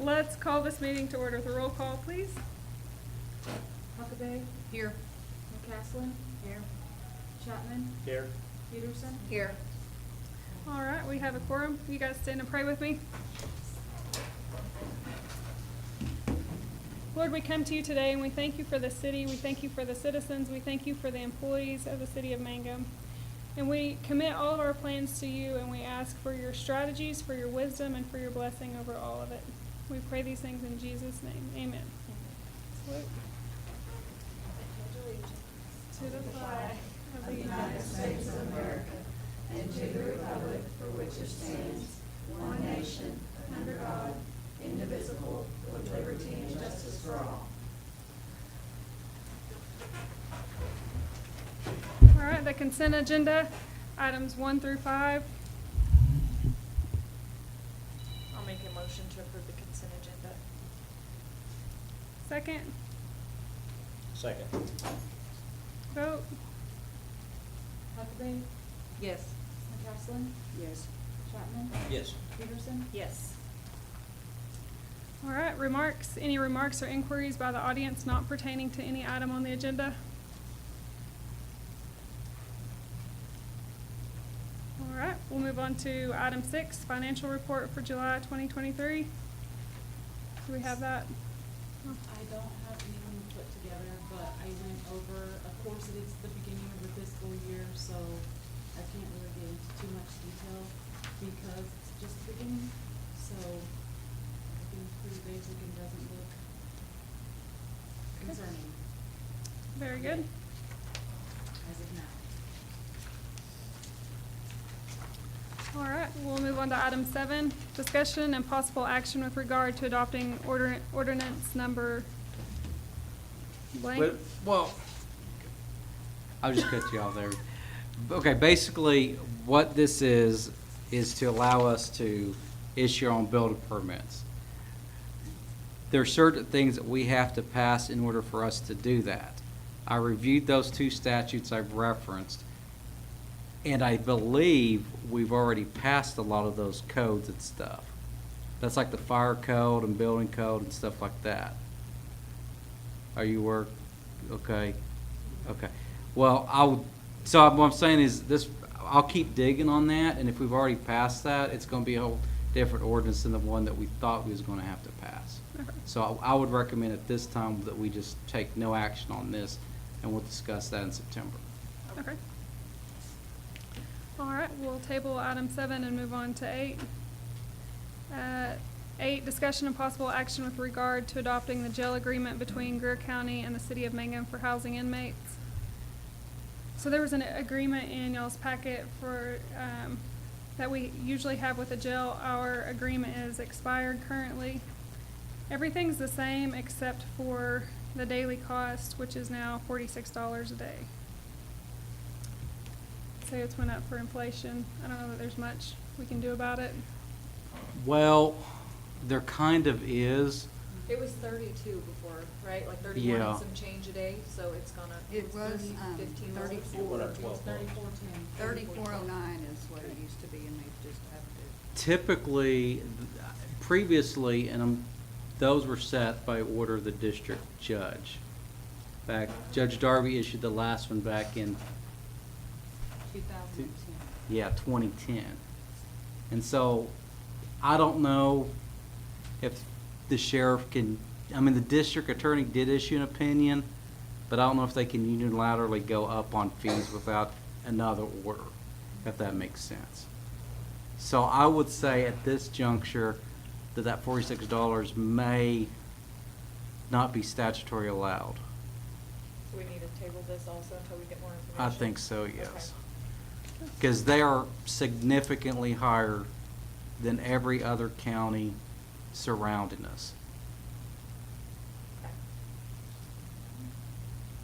let's call this meeting to order with a roll call, please. Huckabee. Here. McCaslin. Here. Chapman. Here. Peterson. Here. All right, we have a quorum. You guys stand and pray with me. Lord, we come to you today and we thank you for the city. We thank you for the citizens. We thank you for the employees of the city of Mangum. And we commit all of our plans to you and we ask for your strategies, for your wisdom, and for your blessing over all of it. We pray these things in Jesus' name. Amen. Salute. To the flag of the United States of America and to the republic for which it stands, one nation, under God, indivisible, with liberty and justice for all. All right, the consent agenda, items 1 through 5. I'll make a motion to approve the consent agenda. Second, Second. vote. Huckabee. Yes. McCaslin. Yes. Chapman. Yes. Peterson. Yes. All right, remarks. Any remarks or inquiries by the audience not pertaining to any item on the agenda? All right, we'll move on to item 6, financial report for July 2023. Do we have that? I don't have anything put together, but I went over, of course, it is the beginning of the fiscal year, so I can't really get into too much detail because it's just the beginning. So everything's pretty basic and doesn't look concerning Very good. as of now. All right, we'll move on to item 7, discussion and possible action with regard to adopting ordinance number blank. Well, I'll just cut you off there. Okay, basically, what this is to allow us to issue our own building permits. There are certain things that we have to pass in order for us to do that. I reviewed those 2 statutes I've referenced, and I believe we've already passed a lot of those codes and stuff. That's like the fire code and building code and stuff like that. Are you work? Okay. Okay. Well, so what I'm saying is this, I'll keep digging on that, and if we've already passed that, it's gonna be a whole different ordinance than the one that we thought we was gonna have to pass. Okay. So I would recommend at this time that we just take no action on this, and we'll discuss that in September. Okay. All right, we'll table item 7 and move on to 8. 8, discussion and possible action with regard to adopting the jail agreement between Greer County and the city of Mangum for housing inmates. So there was an agreement in y'all's packet for, that we usually have with the jail. Our agreement is expired currently. Everything's the same except for the daily cost, which is now $46 a day. Say it's went up for inflation. I don't know that there's much we can do about it. Well, there kind of is. It was 32 before, right? Like 31 Yeah. and some change a day, so it's gonna. It was 15 34. It went up It was 12 bucks. 34.10. 3409 is what it used to be, and they've just upped it. Typically, previously, and those were set by order of the district judge. Judge Darby issued the last one back in 2010. 2010. And so, I don't know if the sheriff can, I mean, the district attorney did issue an opinion, but I don't know if they can unilaterally go up on fees without another order, if that makes sense. So I would say at this juncture that $46 may not be statutory allowed. So we need to table this also until we get more information? I think so, yes. Okay. Because they are significantly higher than every other county surrounding us. Okay.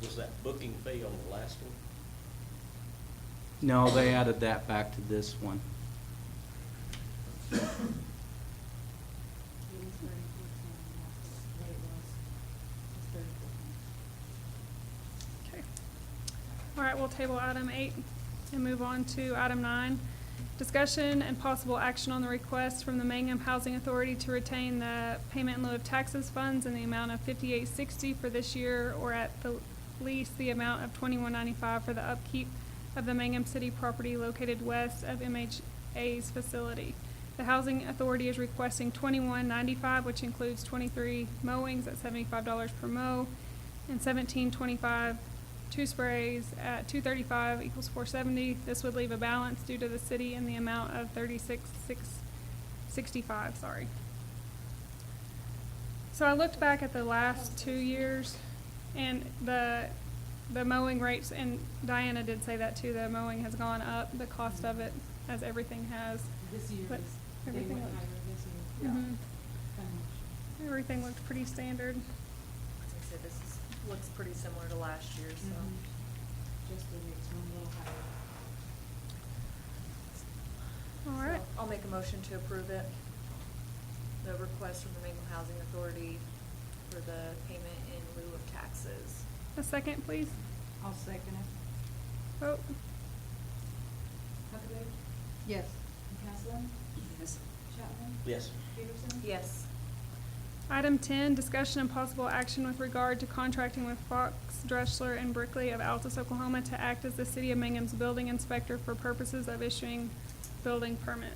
Was that booking fee on the last one? No, they added that back to this one. It was 34.10, that's what it was. It's 34.10. Okay. All right, we'll table item 8 and move on to item 9. Discussion and possible action on the request from the Mangum Housing Authority to retain the payment in lieu of taxes funds in the amount of $58.60 for this year, or at the least the amount of $21.95 for the upkeep of the Mangum City property located west of MHA's facility. The Housing Authority is requesting $21.95, which includes 23 mowings at $75 per mow, and $17.25 two sprays at $235 equals $470. This would leave a balance due to the city in the amount of $36,665, sorry. So I looked back at the last 2 years, and the mowing rates, and Diana did say that too, the mowing has gone up, the cost of it, as everything has. This year But is, they everything went looked- higher this year. Mhm. Financial. Everything looked pretty standard. I was gonna say, this is, looks pretty similar to last year, so. Mhm. Just the rates were a little higher. All right. So I'll make a motion to approve it. The request from the Mangum Housing Authority for the payment in lieu of taxes. A second, please. I'll second it. Vote. Huckabee, Yes. McCaslin, Yes. Chapman, Yes. Peterson. Yes. Item 10, discussion and possible action with regard to contracting with Fox, Dressler, and Brickley of Altus, Oklahoma to act as the City of Mangum's building inspector for purposes of issuing building permits.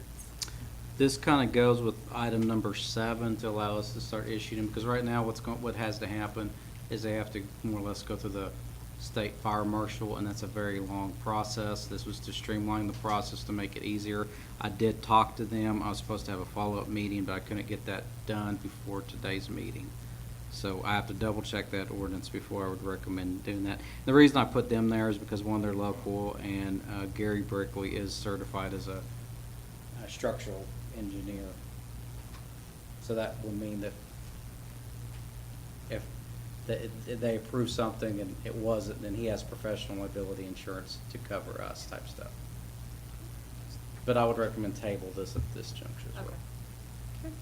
This kind of goes with item number 7 to allow us to start issuing them, because right now what has to happen is they have to more or less go through the state fire marshal, and that's a very long process. This was to streamline the process to make it easier. I did talk to them. I was supposed to have a follow-up meeting, but I couldn't get that done before today's meeting. So I have to double check that ordinance before I would recommend doing that. The reason I put them there is because, one, they're local, and Gary Brickley is certified as a structural engineer. So that would mean that if they approve something and it wasn't, then he has professional liability insurance to cover us type stuff. But I would recommend table this at this juncture as well. Okay. Okay.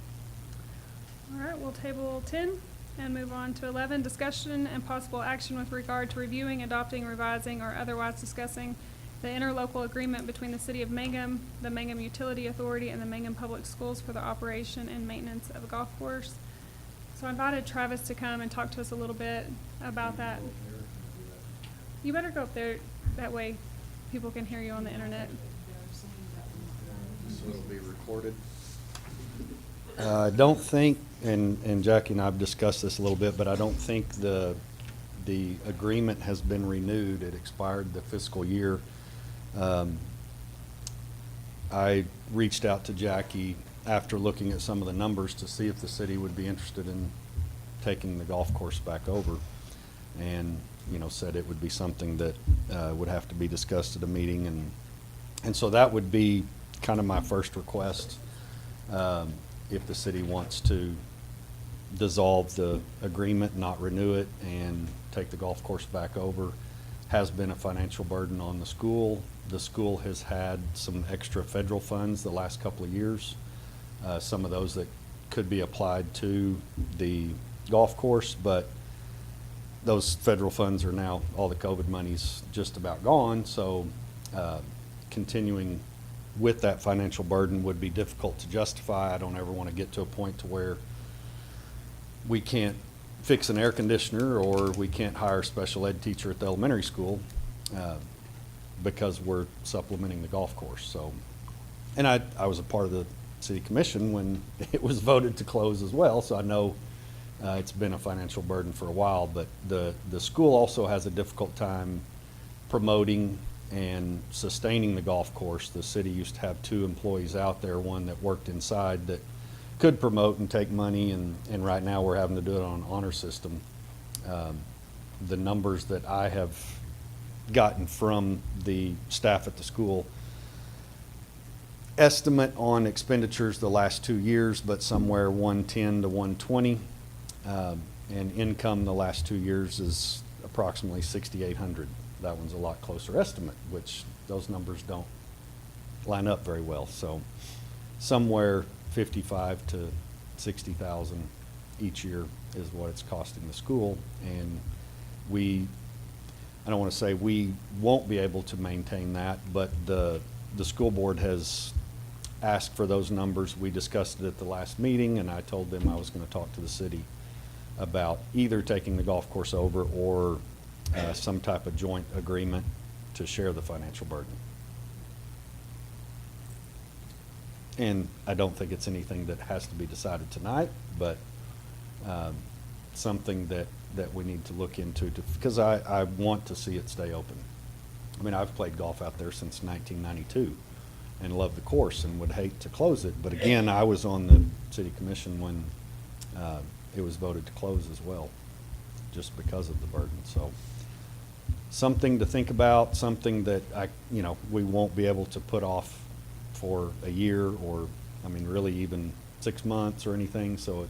All right, we'll table 10 and move on to 11, discussion and possible action with regard to reviewing, adopting, revising, or otherwise discussing the interlocal agreement between the City of Mangum, the Mangum Utility Authority, and the Mangum Public Schools for the operation and maintenance of a golf course. So I invited Travis to come and talk to us a little bit about that. You better go up there, that way people can hear you on the internet. They're saying that we're So it'll be recorded. I don't think, and Jackie and I have discussed this a little bit, but I don't think the agreement has been renewed. It expired the fiscal year. I reached out to Jackie after looking at some of the numbers to see if the city would be interested in taking the golf course back over. And, said it would be something that would have to be discussed at a meeting. And so that would be kind of my first request, if the city wants to dissolve the agreement, not renew it, and take the golf course back over. Has been a financial burden on the school. The school has had some extra federal funds the last couple of years. Some of those that could be applied to the golf course, but those federal funds are now, all the COVID money's just about gone, so continuing with that financial burden would be difficult to justify. I don't ever want to get to a point to where we can't fix an air conditioner or we can't hire a special ed teacher at the elementary school because we're supplementing the golf course. So, and I was a part of the city commission when it was voted to close as well, so I know it's been a financial burden for a while, but the school also has a difficult time promoting and sustaining the golf course. The city used to have 2 employees out there, one that worked inside that could promote and take money, and right now we're having to do it on an honor system. The numbers that I have gotten from the staff at the school estimate on expenditures the last 2 years, but somewhere 110 to 120, and income the last 2 years is approximately 6,800. That one's a lot closer estimate, which those numbers don't line up very well. So somewhere 55 to 60,000 each year is what it's costing the school, and I don't want to say we won't be able to maintain that, but the the school board has asked for those numbers. We discussed it at the last meeting, and I told them I was gonna talk to the city about either taking the golf course over or some type of joint agreement to share the financial burden. And I don't think it's anything that has to be decided tonight, but something that we need to look into, because I want to see it stay open. I mean, I've played golf out there since 1992 and love the course and would hate to close it. But again, I was on the city commission when it was voted to close as well, just because of the burden. So something to think about, something that we won't be able to put off for a year or, I mean, really even 6 months or anything. So,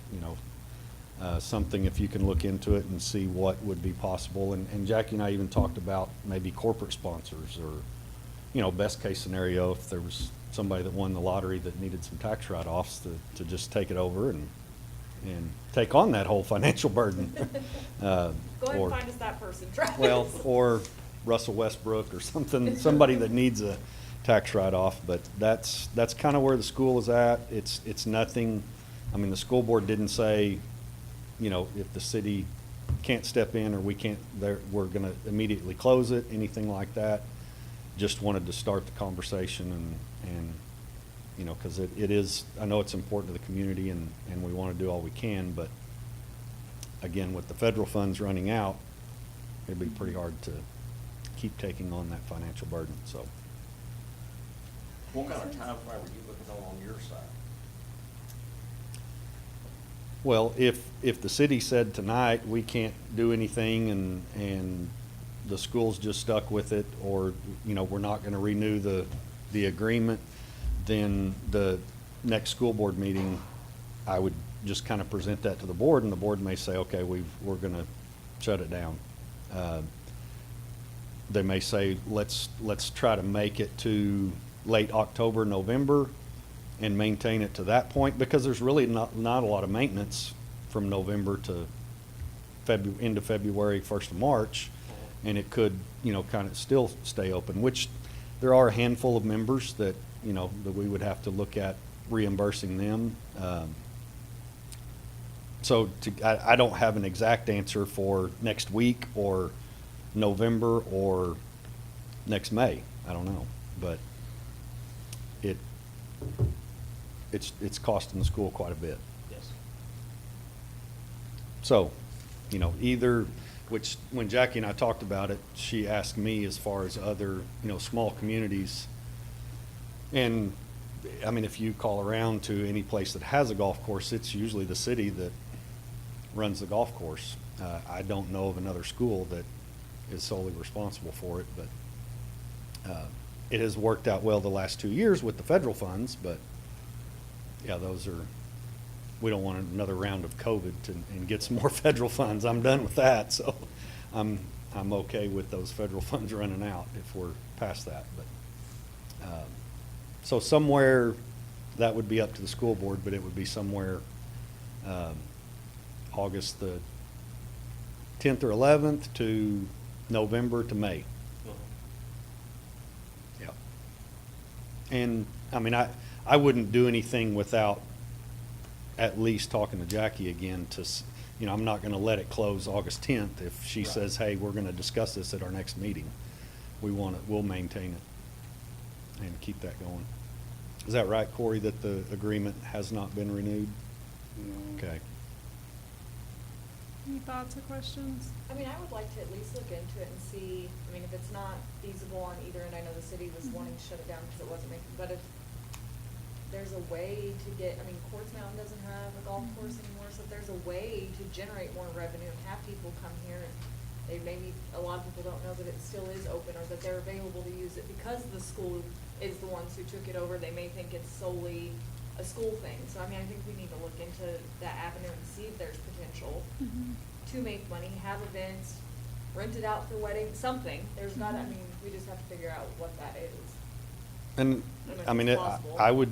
something if you can look into it and see what would be possible. And Jackie and I even talked about maybe corporate sponsors or, best case scenario, if there was somebody that won the lottery that needed some tax write-offs to just take it over and take on that whole financial burden. Go ahead and Or- find us that person, Travis. Well, or Russell Westbrook or something, somebody that needs a tax write-off, but that's kind of where the school is at. It's nothing, I mean, the school board didn't say, if the city can't step in or we can't, we're gonna immediately close it, anything like that. Just wanted to start the conversation and because it is, I know it's important to the community and we want to do all we can, but again, with the federal funds running out, it'd be pretty hard to keep taking on that financial burden, so. What kind of time frame are you looking on your side? Well, if the city said tonight, we can't do anything and the school's just stuck with it, or, we're not gonna renew the agreement, then the next school board meeting, I would just kind of present that to the board, and the board may say, okay, we're gonna shut it down. They may say, let's try to make it to late October, November, and maintain it to that point, because there's really not a lot of maintenance from November to end of February, 1st of March, and it could, kind of still stay open, which there are a handful of members that, that we would have to look at reimbursing them. So I don't have an exact answer for next week or November or next May. I don't know, but it's costing the school quite a bit. Yes. So, either, which when Jackie and I talked about it, she asked me as far as other, small communities. And I mean, if you call around to any place that has a golf course, it's usually the city that runs the golf course. I don't know of another school that is solely responsible for it, but it has worked out well the last 2 years with the federal funds, but yeah, we don't want another round of COVID and get some more federal funds. I'm done with that, so I'm okay with those federal funds running out if we're past that. But so somewhere that would be up to the school board, but it would be somewhere August the 10th or 11th to November to May. Yeah. And I mean, I wouldn't do anything without at least talking to Jackie again I'm not gonna let it close August 10th if she says, hey, we're gonna discuss this at our next meeting. We'll maintain it and keep that going. Is that right, Corey, that the agreement has not been renewed? Okay. Any thoughts or questions? I mean, I would like to at least look into it and see, I mean, if it's not feasible on either end, I know the city was wanting to shut it down because it wasn't making, but if there's a way to get, I mean, Quartz Mountain doesn't have a golf course anymore, so if there's a way to generate more revenue and have people come here and a lot of people don't know that it still is open or that they're available to use it because the school is the ones who took it over, they may think it's solely a school thing. So I mean, I think we need to look into that avenue and see if there's potential to make money, have events, rent it out for weddings, something. There's not, I mean, we just have to figure out what that is. And if I mean, it's possible. I would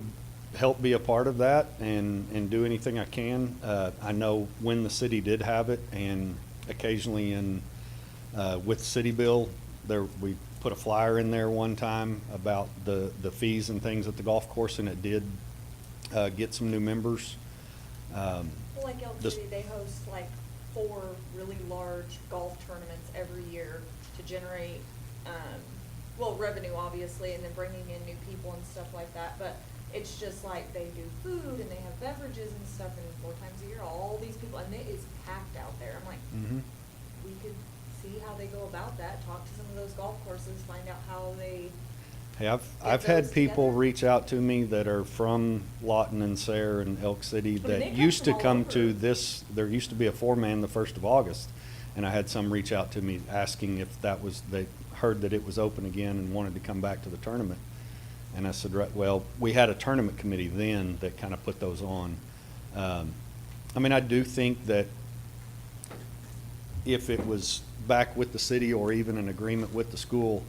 help be a part of that and do anything I can. I know when the city did have it, and occasionally with City Bill, we put a flyer in there one time about the fees and things at the golf course, and it did get some new members. Well, like Elk This- City, they host like 4 really large golf tournaments every year to generate, well, revenue obviously, and then bringing in new people and stuff like that. But it's just like they do food and they have beverages and stuff, and 4 times a year, all these people, and it is packed out there. I'm like, Mhm. we could see how they go about that, talk to some of those golf courses, find out how they, Hey, I've Get had those people together? reach out to me that are from Lawton and Sayre and Elk City I mean, they that come used to from all come to over. this, there used to be a 4-man the 1st of August. And I had some reach out to me asking if that was, they heard that it was open again and wanted to come back to the tournament. And I said, right, well, we had a tournament committee then that kind of put those on. I mean, I do think that if it was back with the city or even an agreement with the school,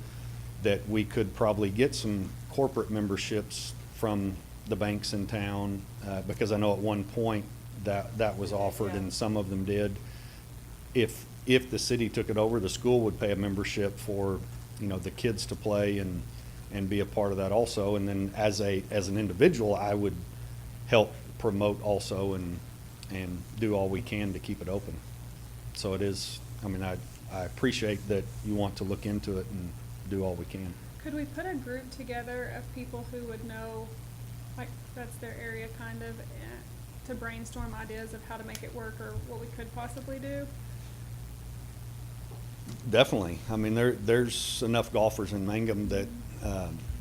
that we could probably get some corporate memberships from the banks in town, because I know at one point that was offered and some of them did. If the city took it over, the school would pay a membership for, you know, the kids to play and be a part of that also. And then as an individual, I would help promote also and do all we can to keep it open. So it is, I mean, I appreciate that you want to look into it and do all we can. Could we put a group together of people who would know, like, that's their area kind of, to brainstorm ideas of how to make it work or what we could possibly do? Definitely. I mean, there's enough golfers in Mangum that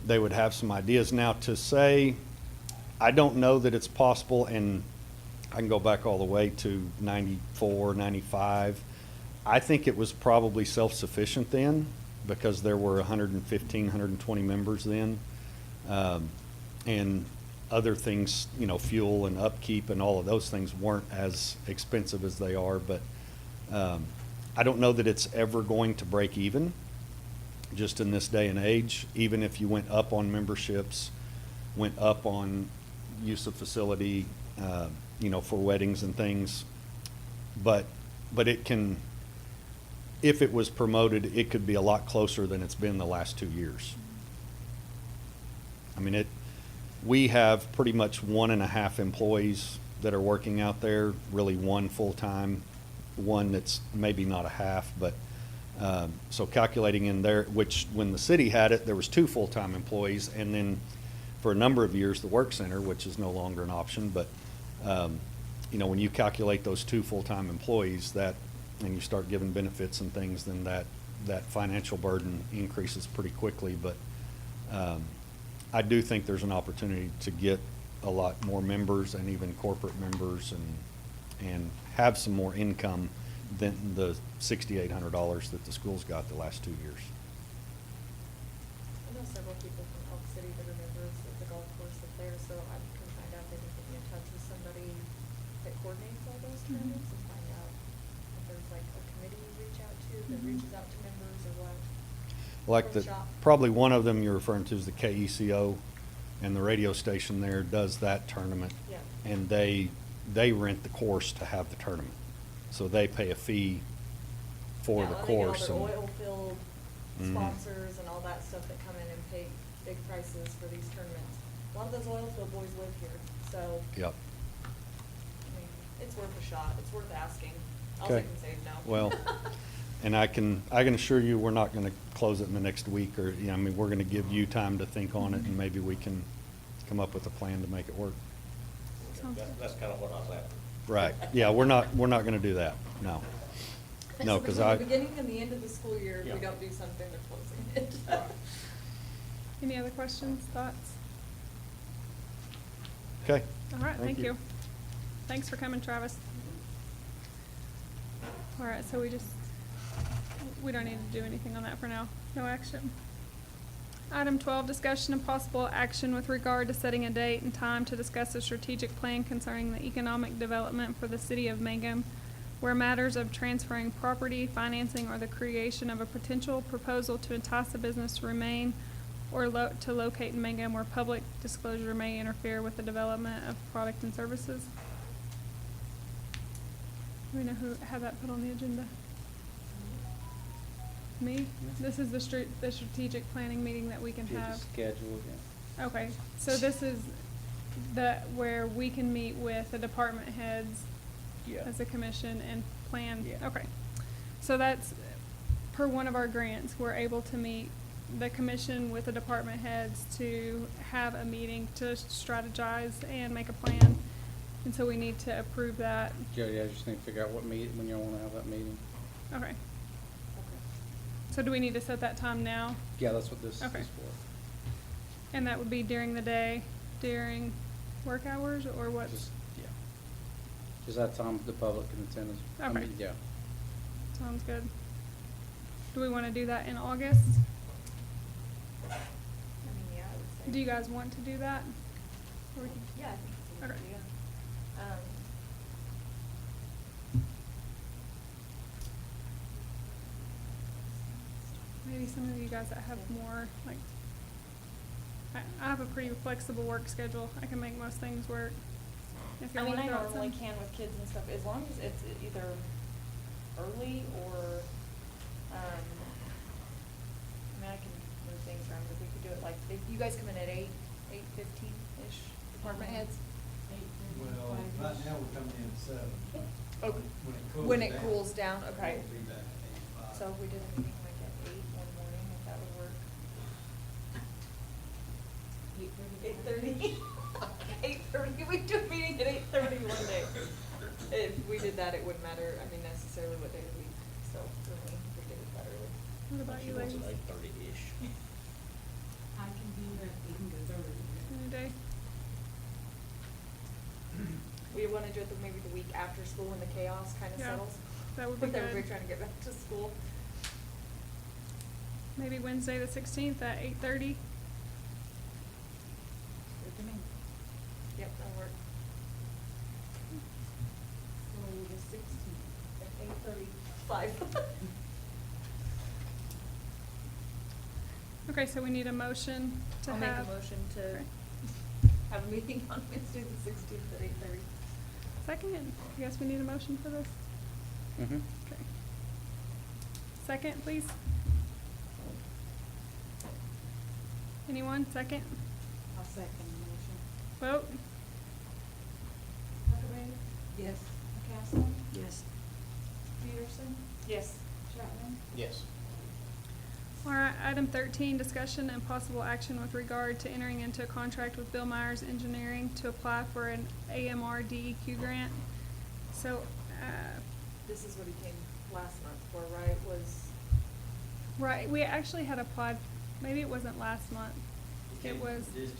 they would have some ideas. Now, to say, I don't know that it's possible, and I can go back all the way to 94, 95. I think it was probably self-sufficient then because there were 115, 120 members then. And other things, you know, fuel and upkeep and all of those things weren't as expensive as they are. But I don't know that it's ever going to break even just in this day and age, even if you went up on memberships, went up on use of facility, you know, for weddings and things. But it can, if it was promoted, it could be a lot closer than it's been the last 2 years. I mean, we have pretty much 1.5 employees that are working out there, really 1 full-time, 1 that's maybe not a half, but so calculating in there, which when the city had it, there was 2 full-time employees, and then for a number of years, the work center, which is no longer an option, but you know, when you calculate those 2 full-time employees, that, and you start giving benefits and things, then that financial burden increases pretty quickly. But I do think there's an opportunity to get a lot more members and even corporate members and have some more income than the $6,800 that the school's got the last 2 years. I know several people from Elk City that are members of the golf course up there, so I can find out, they can put me in touch with somebody that coordinates all those tournaments and find out if there's like a committee you reach out to that reaches out to members or what. Like From the, shop. probably one of them you're referring to is the KECO, and the radio station there does that tournament. Yeah. And they rent the course to have the tournament. So they pay a fee for the course. They get all and- their oil field Mhm. sponsors and all that stuff that come in and pay big prices for these tournaments. A lot of those oil field boys live here, so, Yep. I mean, it's worth a shot, it's worth asking. All Okay. I can say is no. Well, and I can assure you, we're not gonna close it in the next week, or, you know, I mean, we're gonna give you time to think on it, and maybe we can come up with a plan to make it work. Sounds good. That's kind of what I was after. Right, yeah, we're not gonna do that, no. No, So 'cause between I. the beginning and the end of the school year, if we Yeah. don't do something, they're closing it. Any other questions, thoughts? Okay. All right, thank you. Thanks for coming, Travis. All right, so we don't need to do anything on that for now. No action. Item 12, discussion and possible action with regard to setting a date and time to discuss a strategic plan concerning the economic development for the city of Mangum, where matters of transferring property, financing, or the creation of a potential proposal to entice a business to remain or to locate in Mangum where public disclosure may interfere with the development of product and services. Do we know who had that put on the agenda? Me? This is the strategic planning meeting that we can Did the have. schedule again. Okay, so this is where we can meet with the department heads Yeah. as a commission and plan, Yeah. okay. So that's, per one of our grants, we're able to meet the commission with the department heads to have a meeting to strategize and make a plan. And so we need to approve that. Jody, I just need to figure out when y'all wanna have that meeting. Okay, Okay. so do we need to set that time now? Yeah, that's what this is Okay. for. And that would be during the day, during work hours, or what's? Just, yeah. Just that time the public can attend. I Okay. mean, yeah. Sounds good. Do we wanna do that in August? I mean, yeah, I would say. Do you guys want to do that? Or we can- Yeah, I think it's a good Okay. idea. Maybe some of you guys that have more, like, I have a pretty flexible work schedule. I can make most things work. If I y'all mean, wanna I throw out normally some- can with kids and stuff, as long as it's either early or, I mean, I can move things around, but we could do it like, if you guys come in at 8:15-ish, department heads? 8:30, Well, 5-ish. right now we're coming in at 7. Okay. When When it it cools cools down, okay. We'll be back at 8:05. So if we did a meeting like at 8 one morning, if that would work. 8:30. 8:30, we do a meeting at 8:30 one day. If we did that, it wouldn't matter, I mean, necessarily what day of the week, so really, if we did it that early. What about you ladies? 8:30-ish. I can be there at 8:30. Any day? We wanna do it maybe the week after school when the chaos kinda Yeah, settles. that would be With everybody good. trying to get back to school. Maybe Wednesday the 16th at 8:30? Good to me. Yep, that'll work. So the 16th. At 8:35. Okay, so we need a motion to I'll have. make a motion to Okay. have a meeting on Wednesday the 16th at 8:30. Second, I guess we need a motion for this. Mm-hmm. Okay. Second, please. Anyone, second? I'll second the motion. Vote? Huckabee. Yes. McCaslin. Yes. Peterson. Yes. Chapman. Yes. All right, item 13, discussion and possible action with regard to entering into a contract with Bill Myers Engineering to apply for an AMR DEQ grant. So, This is what he came last month for, right, was, right, we actually had applied, maybe it wasn't last month. It was, Discharge,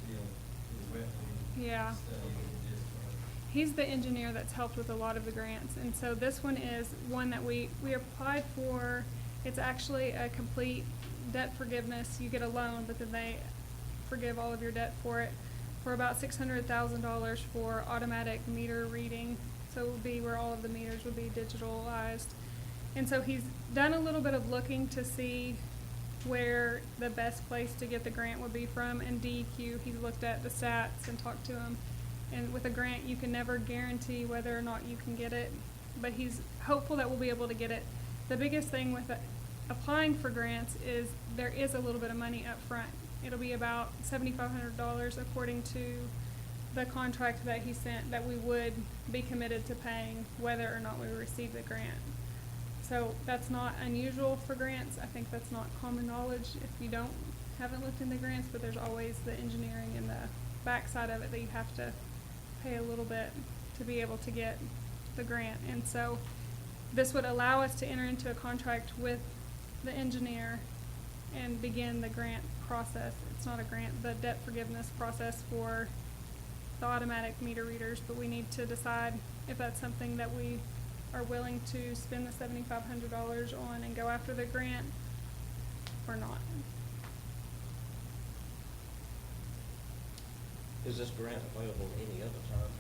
the wetland. yeah. Study of discharge. He's the engineer that's helped with a lot of the grants, and so this one is one that we applied for. It's actually a complete debt forgiveness. You get a loan, but then they forgive all of your debt for it, for about $600,000 for automatic meter reading. So it would be where all of the meters would be digitalized. And so he's done a little bit of looking to see where the best place to get the grant would be from, and DEQ, he's looked at the stats and talked to them. And with a grant, you can never guarantee whether or not you can get it, but he's hopeful that we'll be able to get it. The biggest thing with applying for grants is there is a little bit of money up front. It'll be about $7,500 according to the contract that he sent, that we would be committed to paying whether or not we receive the grant. So that's not unusual for grants. I think that's not common knowledge if you haven't looked into grants, but there's always the engineering and the backside of it that you have to pay a little bit to be able to get the grant. And so this would allow us to enter into a contract with the engineer and begin the grant process. It's not a grant, the debt forgiveness process for the automatic meter readers, but we need to decide if that's something that we are willing to spend the $7,500 on and go after the grant or not. Is this grant available any other time?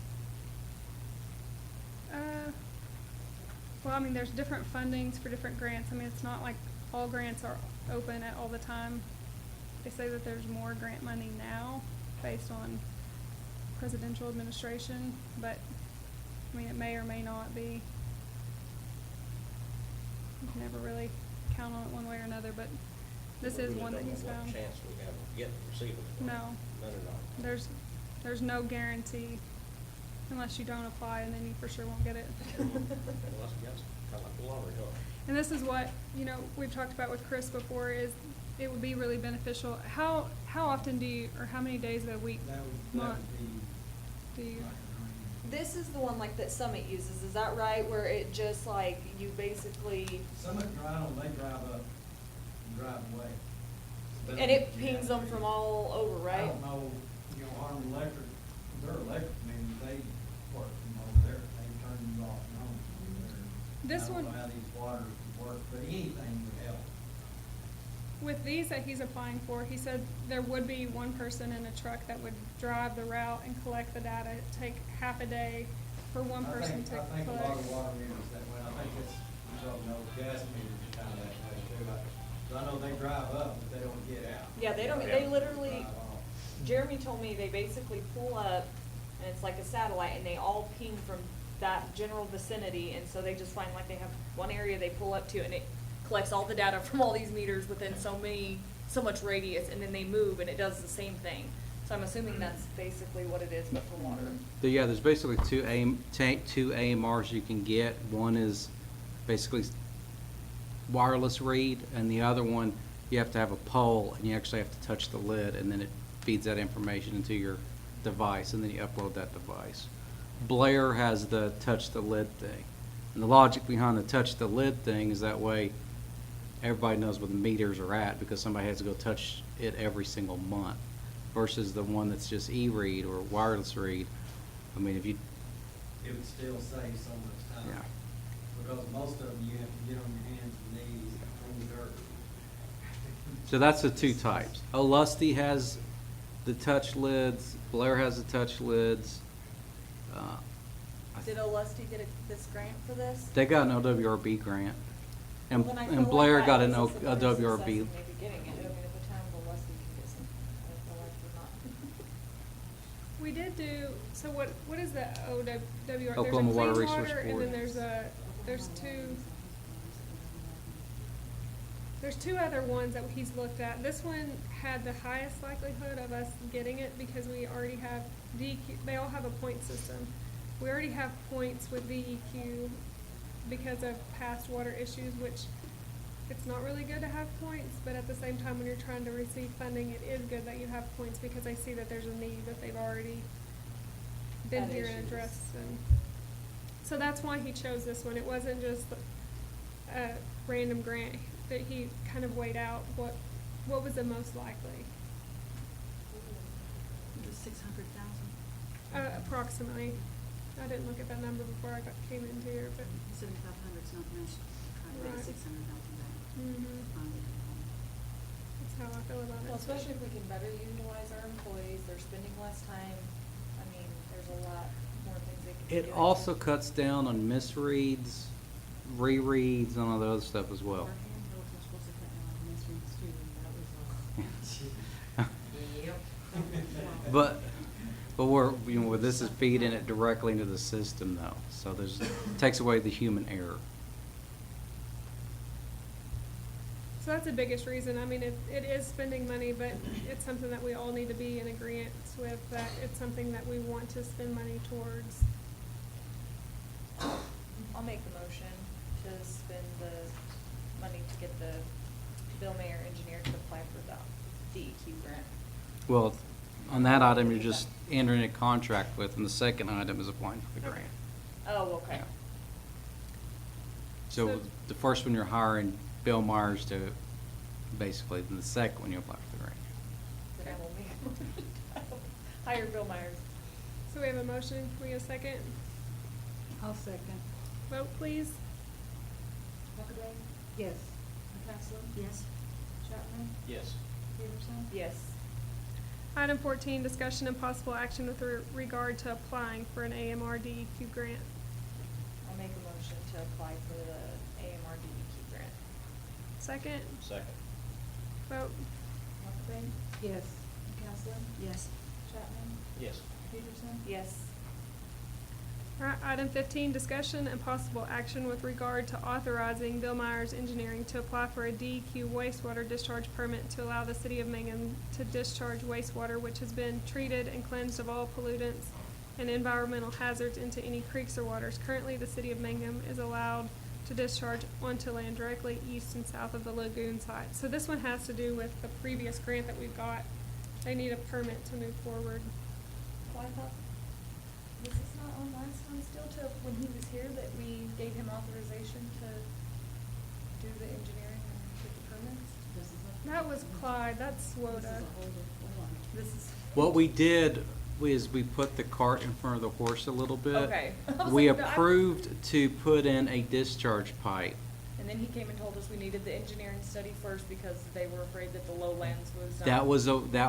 Well, I mean, there's different fundings for different grants. I mean, it's not like all grants are open at all the time. They say that there's more grant money now based on presidential administration, but, I mean, it may or may not be. You can never really count on it one way or another, but this We is really one that don't know he's what found. chance we have of getting receivable. No. None at all. There's no guarantee unless you don't apply, and then you for sure won't get it. Unless, yes, kind of like the lottery, huh? And this is what, we've talked about with Chris before, is it would be really beneficial. How often do you, or how many days a week, That month, would do be you? like a This is the one like that Summit uses, is that right? Where it just like, you basically, Summit Drive, they drive up and drive away. So and they it don't- pings them from all over, I right? don't know, Harmon Electric, their electric, they work from over there, they turn you off and on over there. This I don't one- know how these waters would work, but anything would help. With these that he's applying for, he said there would be one person in a truck that would drive the route and collect the data. It'd take half a day for one person to I think a lot collect. of water meters that way, I think it's, you don't know, gas meters are kind of that way too. So I know they drive up, but they don't get out. Yeah, they don't, they Yeah. literally, Drive off. Jeremy told me they basically pull up, and it's like a satellite, and they all ping from that general vicinity, and so they just find like they have one area they pull up to, and it collects all the data from all these meters within so much radius, and then they move, and it does the same thing. So I'm assuming that's basically what it is, but for water. Yeah, there's basically two AMRs you can get. One is basically wireless read, and the other one, you have to have a pole, and you actually have to touch the lid, and then it feeds that information into your device, and then you upload that device. Blair has the touch the lid thing. And the logic behind the touch the lid thing is that way everybody knows where the meters are at, because somebody has to go touch it every single month, versus the one that's just e-read or wireless read. I mean, if you, It would still save so much time. Yeah. Because most of them, you have to get on your hands and knees on the dirt. so that's the two types. Olusty has the touch lids, Blair has the touch lids. Did Olusty get this grant for this? They got an OWRB grant. And, Well, then I feel and like Blair that got an puts us in better success OWRB. in maybe getting it. I mean, if the town of Olusty can get some, I feel like we're not. We did do, so what is the OWR? Oklahoma Water There's a Resource clean water, and Board. then there's two other ones that he's looked at. This one had the highest likelihood of us getting it because we already have DEQ, they all have a point system. We already have points with DEQ because of past water issues, which it's not really good to have points, but at the same time, when you're trying to receive funding, it is good that you have points because I see that there's a need that they've already been Had here and issues. addressed. And so that's why he chose this one. It wasn't just a random grant that he kind of weighed out what was the most likely. The 600,000, Approximately. I didn't look at that number before I came into here, but. 7,500 is not much, trying to Right. get 600,000 back. Mhm. That's how I feel about it. Well, especially if we can better utilize our employees, they're spending less time. I mean, there's a lot more things they can do. It also cuts down on misreads, rereads, and all the other stuff as well. Our handhelds are supposed to cut down on misreads too, and that was, But we're, where this is feeding it directly into the system though, so takes away the human error. So that's the biggest reason. I mean, it is spending money, but it's something that we all need to be in agreement with, that it's something that we want to spend money towards. I'll make the motion to spend the money to get the Bill Mayer engineer to apply for the DEQ grant. Well, on that item, you're just entering a contract with, and the second item is applying for the grant. Oh, okay. Yeah. So the first one, you're hiring Bill Myers to, basically, then the second one, you apply for the grant. Then I will make a motion to hire Bill Myers. So we have a motion. Can we get a second? I'll second. Vote, please. McAdam, Yes. McCaslin, Yes. Chapman, Yes. Peterson. Yes. Item 14, discussion and possible action with regard to applying for an AMR DEQ grant. I'll make a motion to apply for the AMR DEQ grant. Second, Second. vote. McAdam, Yes. McCaslin, Yes. Chapman, Yes. Peterson. Yes. All right, item 15, discussion and possible action with regard to authorizing Bill Myers Engineering to apply for a DEQ wastewater discharge permit to allow the city of Mangum to discharge wastewater which has been treated and cleansed of all pollutants and environmental hazards into any creeks or waters. Currently, the city of Mangum is allowed to discharge onto land directly east and south of the lagoon site. So this one has to do with the previous grant that we've got. They need a permit to move forward. Well, I thought, was this not on last time still to, when he was here, that we gave him authorization to do the engineering and get the permits? This is a- That was Clyde, that's This is SWOTA. a whole different one. This is. What we did is we put the cart in front of the horse a little bit. Okay. I was We like, no, I- approved to put in a discharge pipe. And then he came and told us we needed the engineering study first because they were afraid that the lowlands was. That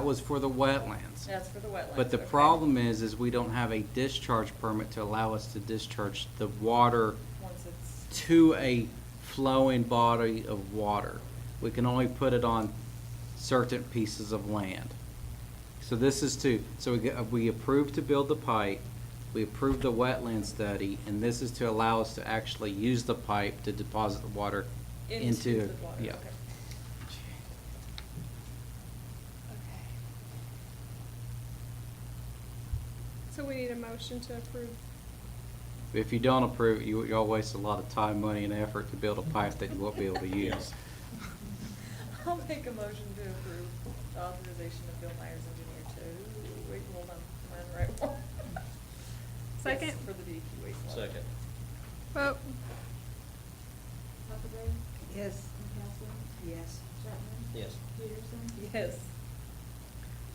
was for the wetlands. That's for the wetlands. But the okay. problem is we don't have a discharge permit to allow us to discharge the water Once it's, to a flowing body of water. We can only put it on certain pieces of land. So this is we approved to build the pipe, we approved the wetland study, and this is to allow us to actually use the pipe to deposit the water into. the water, Yeah. okay. Okay. So we need a motion to approve. If you don't approve, you'll waste a lot of time, money, and effort to build a pipe that you won't be able to use. I'll make a motion to approve the authorization of Bill Myers Engineer to, wait, hold on, am I on the right one? Second? Yes, for the DEQ wastewater. Second. Vote. Huckabee. Yes. McCaslin. Yes. Chapman. Yes. Peterson. Yes.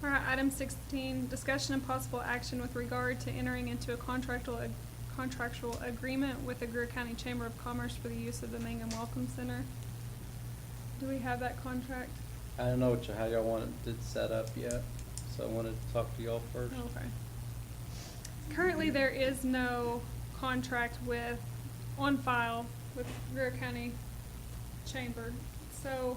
All right, item 16, discussion and possible action with regard to entering into a contractual agreement with the Greer County Chamber of Commerce for the use of the Mangum Welcome Center. Do we have that contract? I don't know how y'all want it set up yet, so I wanted to talk to y'all first. Okay. Currently, there is no contract on file with Greer County Chamber. So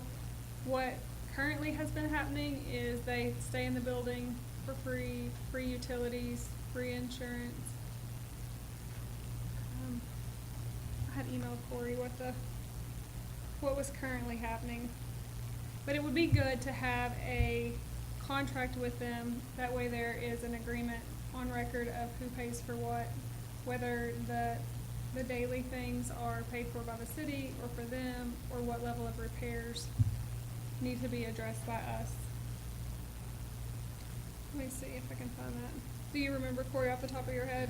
what currently has been happening is they stay in the building for free utilities, free insurance. I had emailed Corey what was currently happening. But it would be good to have a contract with them, that way there is an agreement on record of who pays for what, whether the daily things are paid for by the city or for them, or what level of repairs need to be addressed by us. Let me see if I can find that. Do you remember, Corey, off the top of your head?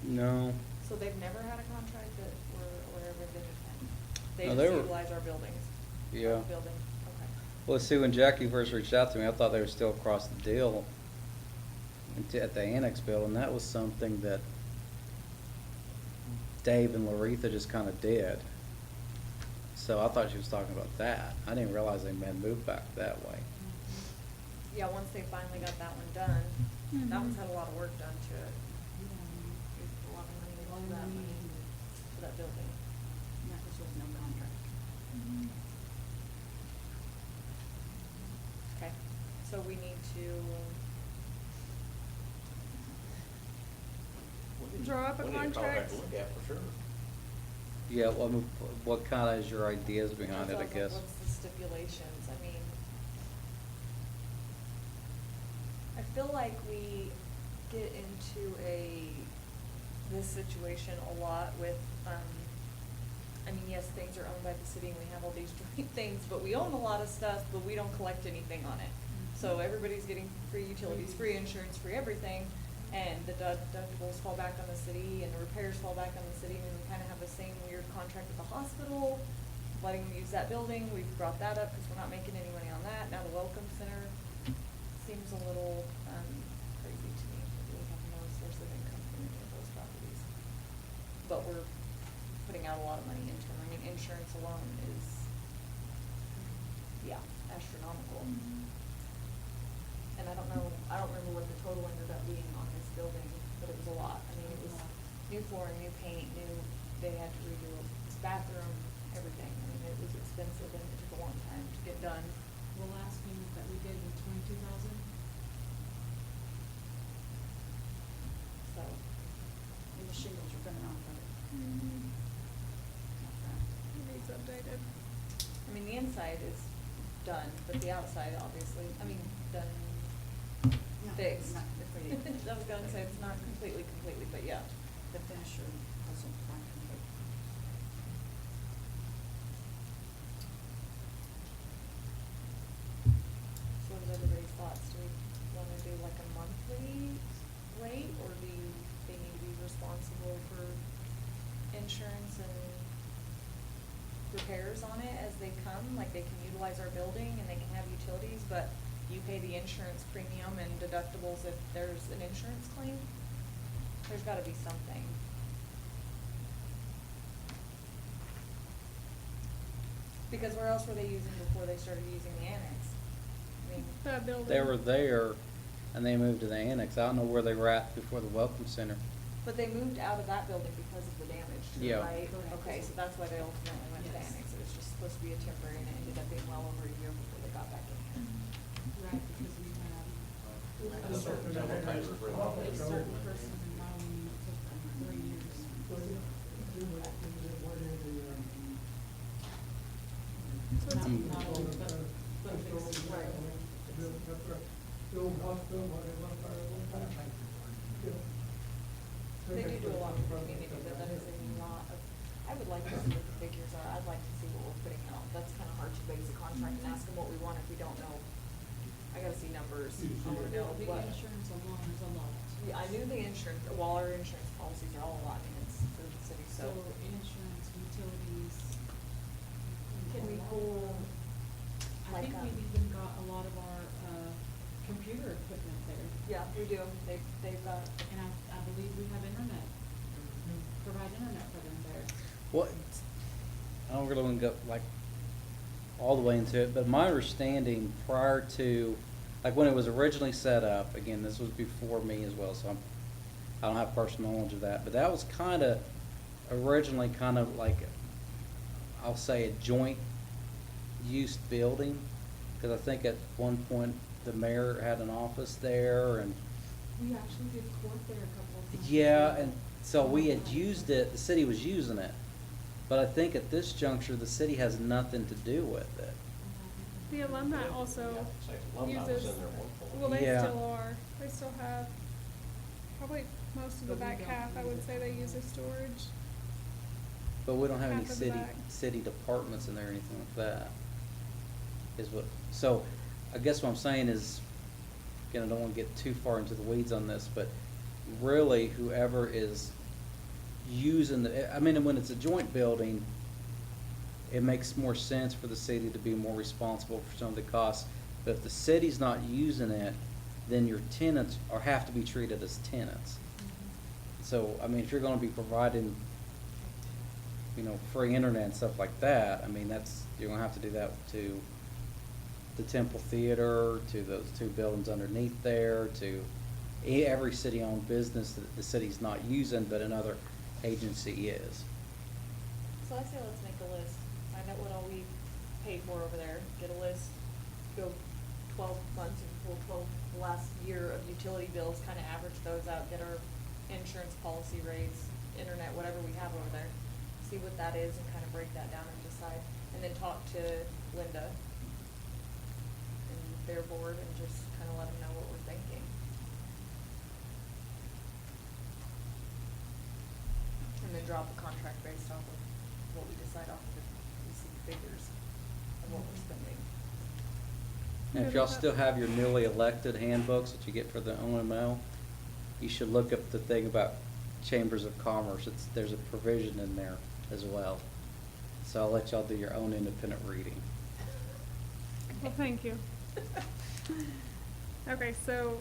No. So they've never had a contract that we're aware of at any time? They No, just they were- utilize our buildings? Yeah. Our building, okay. Well, see, when Jackie first reached out to me, I thought they were still across the deal at the annex building. That was something that Dave and Laretha just kind of did. So I thought she was talking about that. I didn't realize they had moved back that way. Yeah, once they finally got that one done, that one's Mhm. had a lot of work done to it. We've put a lot of money into that money, for that building. That was with no contract. Okay, so we need to, Draw up a We need contract. to look at for sure. Yeah, well, I mean, what kind of is your ideas behind it, I What's the- guess? What's the stipulations? I mean, I feel like we get into this situation a lot with, I mean, yes, things are owned by the city and we have all these joint things, but we own a lot of stuff, but we don't collect anything on it. So everybody's getting free utilities, free insurance, free everything, and the deductibles fall back on the city and the repairs fall back on the city, and we kind of have the same weird contract with the hospital, letting them use that building. We've brought that up because we're not making any money on that. Now the Welcome Center seems a little crazy to me. We have no source of income from any of those properties. But we're putting out a lot of money into them. I mean, insurance alone is, yeah, astronomical. And I don't remember what the total ended up being on this building, but it was a lot. I mean, it was new flooring, new paint, they had to redo this bathroom, everything. I mean, it was expensive and it took a long time to get done. The last payment that we did was $22,000. So, the shingles are coming off of it. Mhm. Okay. It needs updated. I mean, the inside is done, but the outside, obviously, I mean, done, No, fixed. not completely. I was gonna say, it's not completely, but yeah. The finisher wasn't quite complete. So what is everybody's thoughts? Do we wanna do like a monthly rate, or do they need to be responsible for insurance and repairs on it as they come? Like, they can utilize our building and they can have utilities, but you pay the insurance premium and deductibles if there's an insurance claim? There's gotta be something. Because where else were they using before they started using the annex? I mean, That building. They were there, and they moved to the annex. I don't know where they were at before the Welcome Center. but they moved out of that building because of the damage to it, Yeah. right? Correct. Okay, so that's why they ultimately went to the Yes. annex. It was just supposed to be a temporary, and it ended up being well over a year before they got back in here. Right, because we had a That's certain, what double tax is written on. a certain person, and now we took them 3 years. So it's- Not only, but fixing. Right. They do a lot for the community, but that is a lot of, I would like to see what the figures are. I'd like to see what we're putting out. That's kinda hard to base a contract and ask them what we want if we don't know. I gotta see numbers. I wanna know The what. insurance alone is a lot. Yeah, I knew the insurance, well, our insurance policies are all a lot, I mean, it's through the city, So so. insurance, utilities. Can we pull, I like, think we've even got a lot of our, computer equipment there. yeah, we do. They've got, And I believe we have internet, provide internet for them there. What, I don't really want to go like all the way into it, but my understanding prior to, like when it was originally set up, again, this was before me as well, so I don't have personal knowledge of that, but that was kind of originally kind of like, I'll say a joint use building, because I think at one point the mayor had an office there and, We actually did court there a couple of times. yeah, and so we had used it, the city was using it. But I think at this juncture, the city has nothing to do with it. The alumni also Say, alumni was uses, in there at one point. well, they Yeah. still are. They still have, probably most of the But we back don't half, I use would it. say they use as storage. But we don't have any Half of the city, back. city departments in there or anything like that. Is what, so I guess what I'm saying is, again, I don't wanna get too far into the weeds on this, but really whoever is using the, I mean, when it's a joint building, it makes more sense for the city to be more responsible for some of the costs. But if the city's not using it, then your tenants are, have to be treated as tenants. So, I mean, if you're gonna be providing, you know, free internet and stuff like that, I mean, that's, you're gonna have to do that to the Temple Theater, to those two buildings underneath there, to every city-owned business that the city's not using, but another agency is. so I say let's make a list. Find out what all we paid for over there, get a list, go 12 months and pull 12, the last year of utility bills, kinda average those out, get our insurance policy rates, internet, whatever we have over there. See what that is and kinda break that down and decide, and then talk to Linda and their board and just kinda let them know what we're thinking. And then drop a contract based off of what we decide off of the, we see the figures of what we're spending. And if y'all still have your newly elected handbooks that you get for the OML, you should look up the thing about chambers of commerce. There's a provision in there as well. So I'll let y'all do your own independent reading. Well, thank you. Okay, so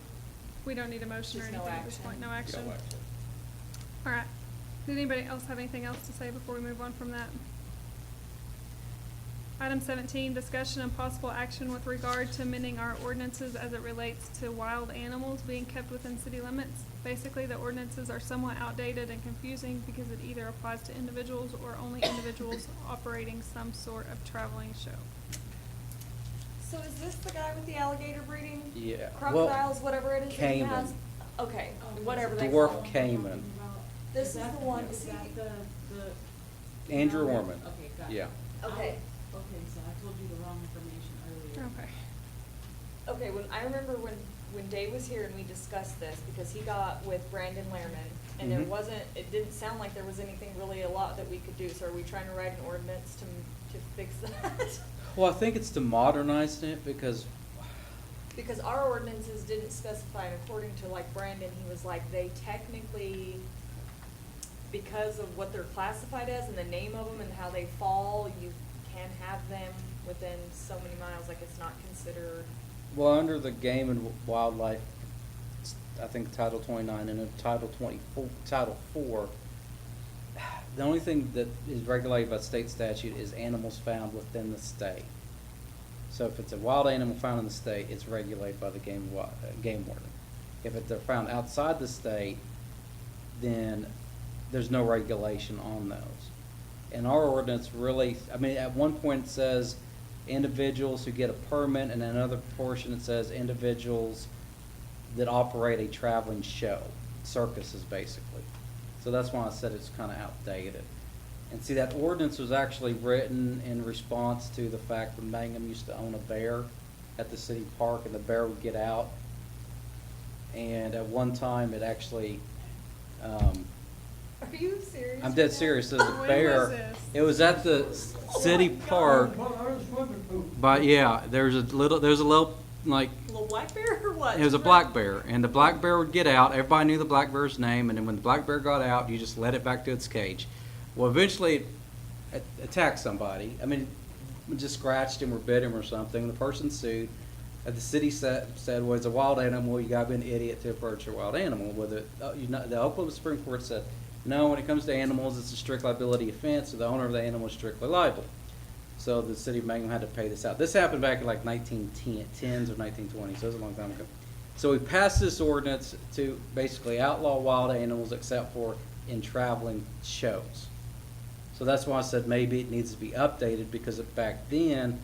we don't need a motion or Just no anything at this action. point, no action? No action. All right. Did anybody else have anything else to say before we move on from that? Item 17, discussion and possible action with regard to amending our ordinances as it relates to wild animals being kept within city limits. Basically, the ordinances are somewhat outdated and confusing because it either applies to individuals or only individuals operating some sort of traveling show. So is this the guy with the alligator breeding? Yeah, well, Crocodiles, whatever it is that he Cayman. has? Okay, Oh, whatever yes. they Dwarf call them. Cayman. This is the one, Is see, that the? Andrew Orman. Okay, got it. Yeah. okay. Okay, so I told you the wrong information earlier. Okay. Okay, I remember when Dave was here and we discussed this, because he got with Brandon Lehrman, and there Mhm. it didn't sound like there was anything really a lot that we could do, so are we trying to write an ordinance to fix that? Well, I think it's to modernize it because, Because our ordinances didn't specify, and according to like Brandon, he was like, they technically, because of what they're classified as and the name of them and how they fall, you can have them within so many miles, like it's not considered. well, under the Game and Wildlife, I think Title 29 and in Title 24, Title 4, the only thing that is regulated by state statute is animals found within the state. So if it's a wild animal found in the state, it's regulated by the game warden. If they're found outside the state, then there's no regulation on those. And our ordinance really, I mean, at one point it says individuals who get a permit, and another portion it says individuals that operate a traveling show, circuses basically. So that's why I said it's kind of outdated. And see, that ordinance was actually written in response to the fact that Mangum used to own a bear at the city park, and the bear would get out. And at one time, it actually, Are you serious? I'm dead serious, there's a When bear. was this? It was at the city park, Well, there's a swimming pool. but yeah, there's a little, like, Little black bear or what? it was a black bear, and the black bear would get out. Everybody knew the black bear's name, and then when the black bear got out, you just let it back to its cage. Well, eventually, it attacked somebody. I mean, it just scratched him or bit him or something. The person sued. The city said, well, it's a wild animal. You gotta be an idiot to approach a wild animal. With it, the Oklahoma Supreme Court said, no, when it comes to animals, it's a strict liability offense, so the owner of the animal is strictly liable. So the city of Mangum had to pay this out. This happened back in like 1910s or 1920s, so it was a long time ago. So we passed this ordinance to basically outlaw wild animals except for in traveling shows. So that's why I said maybe it needs to be updated, because back then,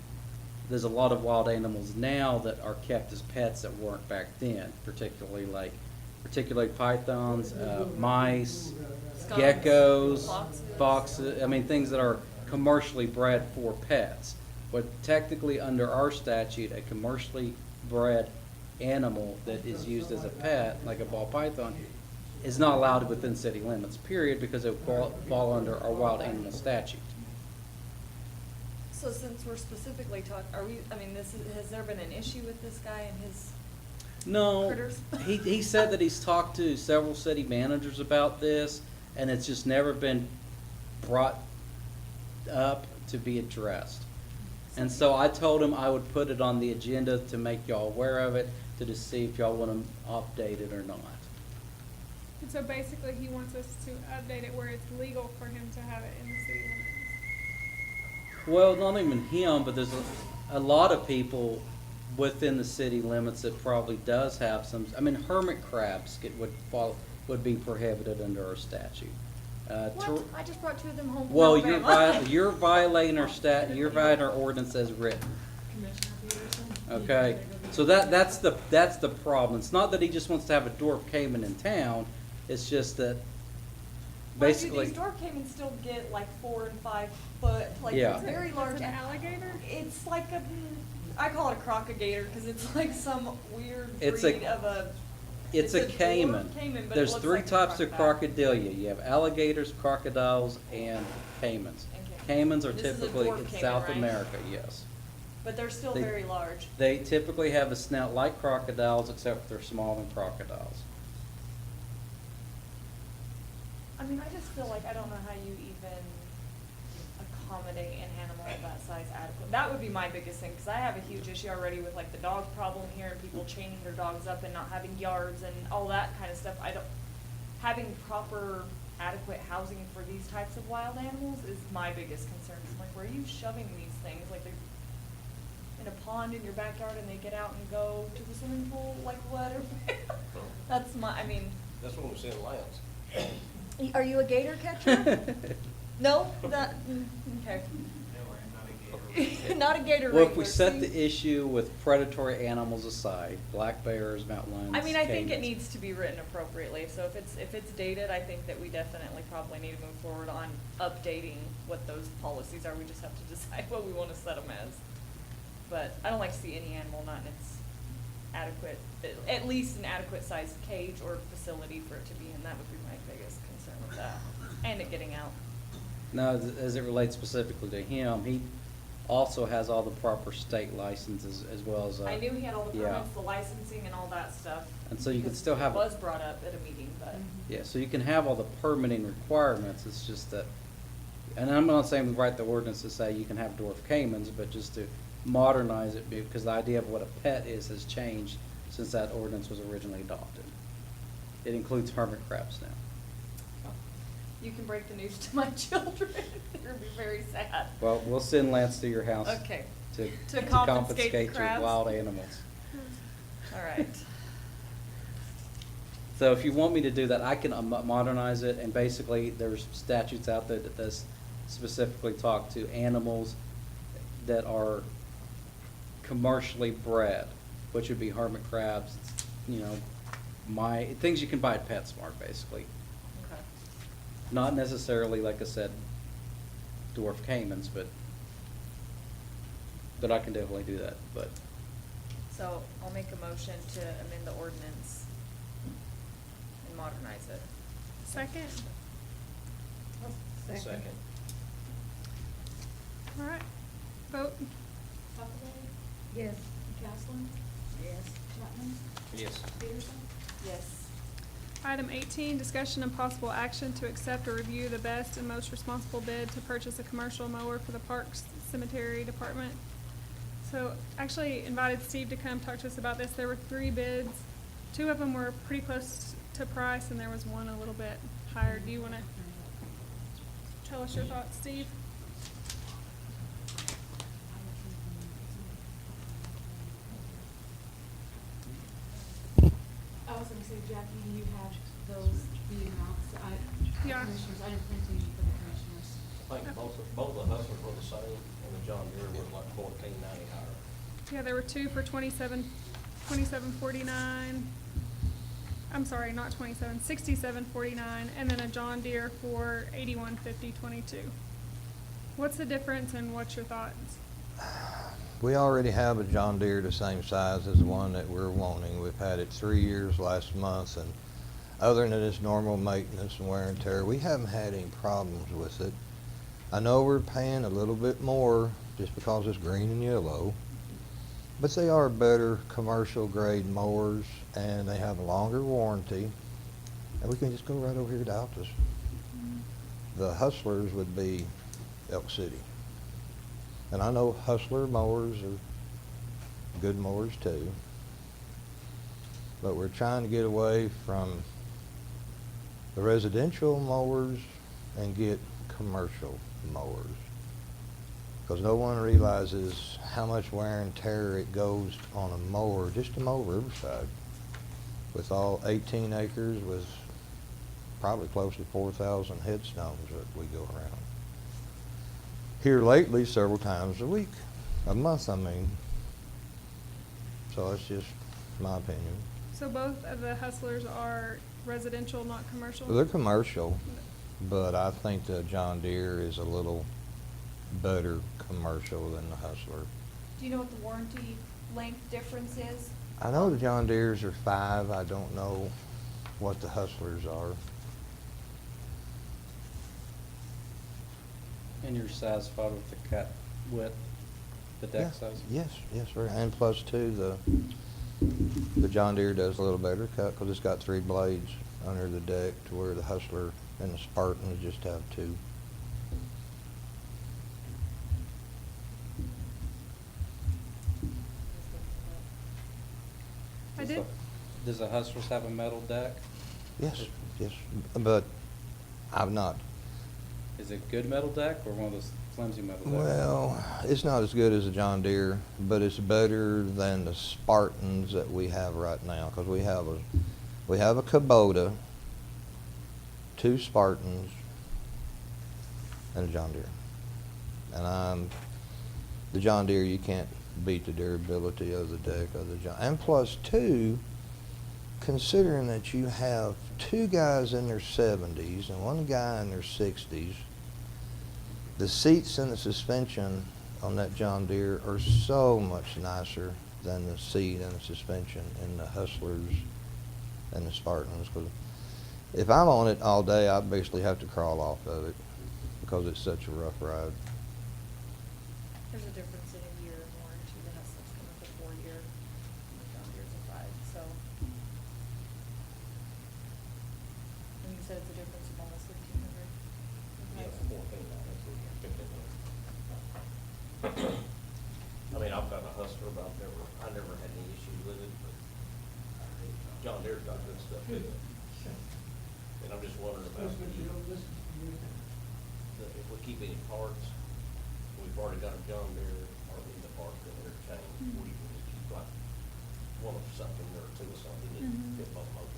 there's a lot of wild animals now that are kept as pets that weren't back then, particularly pythons, mice, Skunks, geckos, foxes. foxes, I mean, things that are commercially bred for pets. But technically, under our statute, a commercially bred animal that is used as a pet, like a ball python, is not allowed within city limits, period, because it would fall under our wild animal statute. So since we're specifically talking, has there been an issue with this guy and his? No, Critters? he said that he's talked to several city managers about this, and it's just never been brought up to be addressed. And so I told him I would put it on the agenda to make y'all aware of it, to just see if y'all want to update it or not. And so basically, he wants us to update it where it's legal for him to have it in the city limits. Well, not even him, but there's a lot of people within the city limits that probably does have some. I mean, hermit crabs would be prohibited under our statute. What? I just brought two of them home from Well, Alabama. you're violating our violating our ordinance as written. Commissioner Peterson? Okay, so that's the problem. It's not that he just wants to have a dwarf caiman in town. It's just that basically. These dwarf caimans still get like 4 and 5 foot, like Yeah. it's very Is large. it an alligator? It's like I call it a crocagator because it's like some weird It's breed a- of a. It's a dwarf caiman. caiman, but it There's looks 3 like a types of crocodile. crocodilia. You have alligators, crocodiles, and caimans. And Caimans are This is a typically dwarf in caiman, South right? America, yes. But they're still They- very large. They typically have a snout like crocodiles, except they're smaller than crocodiles. I mean, I just feel like I don't know how you even accommodate an animal of that size adequately. That would be my biggest thing, because I have a huge issue already with like the dog problem here and people chaining their dogs up and not having yards and all that kind of stuff. Having proper adequate housing for these types of wild animals is my biggest concern. It's like, where are you shoving these things? Like they're in a pond in your backyard and they get out and go to the swimming pool, like what? That's That's what we're saying, Are you a gator catcher? No? Okay. not a gator Well, wrangler. if we set see? the issue with predatory animals aside, black bears, mountain lions, I mean, I think it caimans. needs to be written appropriately, so if it's dated, I think that we definitely probably need to move forward on updating what those policies are, we just have to decide what we wanna set them as. But I don't like to see any animal not in its adequate, at least an adequate sized cage or facility for it to be in, that would be my biggest concern with that, and it getting out. Now, as it relates specifically to him, he also has all the proper state licenses as well as. I knew he had all the yeah. permits, the licensing and all that stuff. And so you could because still have- It was brought up at a meeting, but. Yeah, so you can have all the permitting requirements, it's just that, and I'm not saying we write the ordinance to say you can have dwarf caimans, but just to modernize it, because the idea of what a pet is has changed since that ordinance was originally adopted. It includes hermit crabs now. You can break the news to my children. They're gonna be very sad. Well, we'll send Lance to your house. Okay. To To confiscate the confiscate your crabs? wild animals. All right. So if you want me to do that, I can modernize it, and basically, there's statutes out there that does specifically talk to animals that are commercially bred, which would be hermit crabs, things you can buy at PetSmart, basically. Okay. Not necessarily, like I said, dwarf caimans, but I can definitely do that, but. So I'll make a motion to amend the ordinance and modernize it. Second? Second. All right. Vote. Huckabee, Yes. McCaslin, Yes. Chapman, Yes. Peterson. Yes. Item 18, discussion and possible action to accept or review the best and most responsible bid to purchase a commercial mower for the Parks Cemetery Department. So actually invited Steve to come talk to us about this. There were 3 bids. 2 of them were pretty close to price, and there was one a little bit higher. Do you want to tell us your thoughts, Steve? I was gonna say, Jackie, you have those, the amounts, Yeah. commissioners, I didn't print any for the commissioners. I think both the Hustlers were the same, and the John Deere was like $14.90 higher. Yeah, there were 2 for $27.49. I'm sorry, not 27, $67.49, and then a John Deere for $81.50.22. What's the difference, and what's your thoughts? We already have a John Deere the same size as the one that we're wanting. We've had it 3 years last month, and other than its normal maintenance and wear and tear, we haven't had any problems with it. I know we're paying a little bit more just because it's green and yellow, but they are better commercial grade mowers, and they have a longer warranty, and we can just go right over here to Altus. The Hustlers would be Elk City. And I know Hustler mowers are good mowers too. But we're trying to get away from the residential mowers and get commercial mowers. Because no one realizes how much wear and tear it goes on a mower, just to mow Riverside. With all 18 acres with probably close to 4,000 headstones that we go around. Here lately, several times a month, I mean. So it's just my opinion. So both of the Hustlers are residential, not commercial? Well, they're commercial, but I think the John Deere is a little better commercial than the Hustler. Do you know what the warranty length difference is? I know the John Deeres are 5. I don't know what the Hustlers are. And you're satisfied with the cut width, the deck Yeah. size? Yes, sir. And plus too, the John Deere does a little better cut because it's got 3 blades under the deck, to where the Hustler and the Spartans just have 2. I did, Does the Hustlers have a metal deck? Yes, but I've not. Is it good metal deck or one of those flimsy metal decks? Well, it's not as good as a John Deere, but it's better than the Spartans that we have right now, because we have a Kubota, 2 Spartans, and a John Deere. And the John Deere, you can't beat the durability of the deck of the John. And plus two, considering that you have two guys in their 70s and one guy in their 60s, the seats and the suspension on that John Deere are so much nicer than the seat and the suspension in the Hustlers and the Spartans. 'Cause if I'm on it all day, I basically have to crawl off of it because it's such a rough ride. There's a difference in a year of warranty. The Hustler's come up with 4 year, and the John Deere's a 5, so. And you said it's a difference of almost 1,500? Yeah, 14, that's what you're picking up. I mean, I've got a Hustler, but I never had any issues with it, but John Deere's got good stuff too. And I'm just wondering about That's what you'll listen to you. if we keep any parts, we've already got a John Deere, or in the parts that interchange, we can just keep like one of something or two of something that Mhm. fit both motors.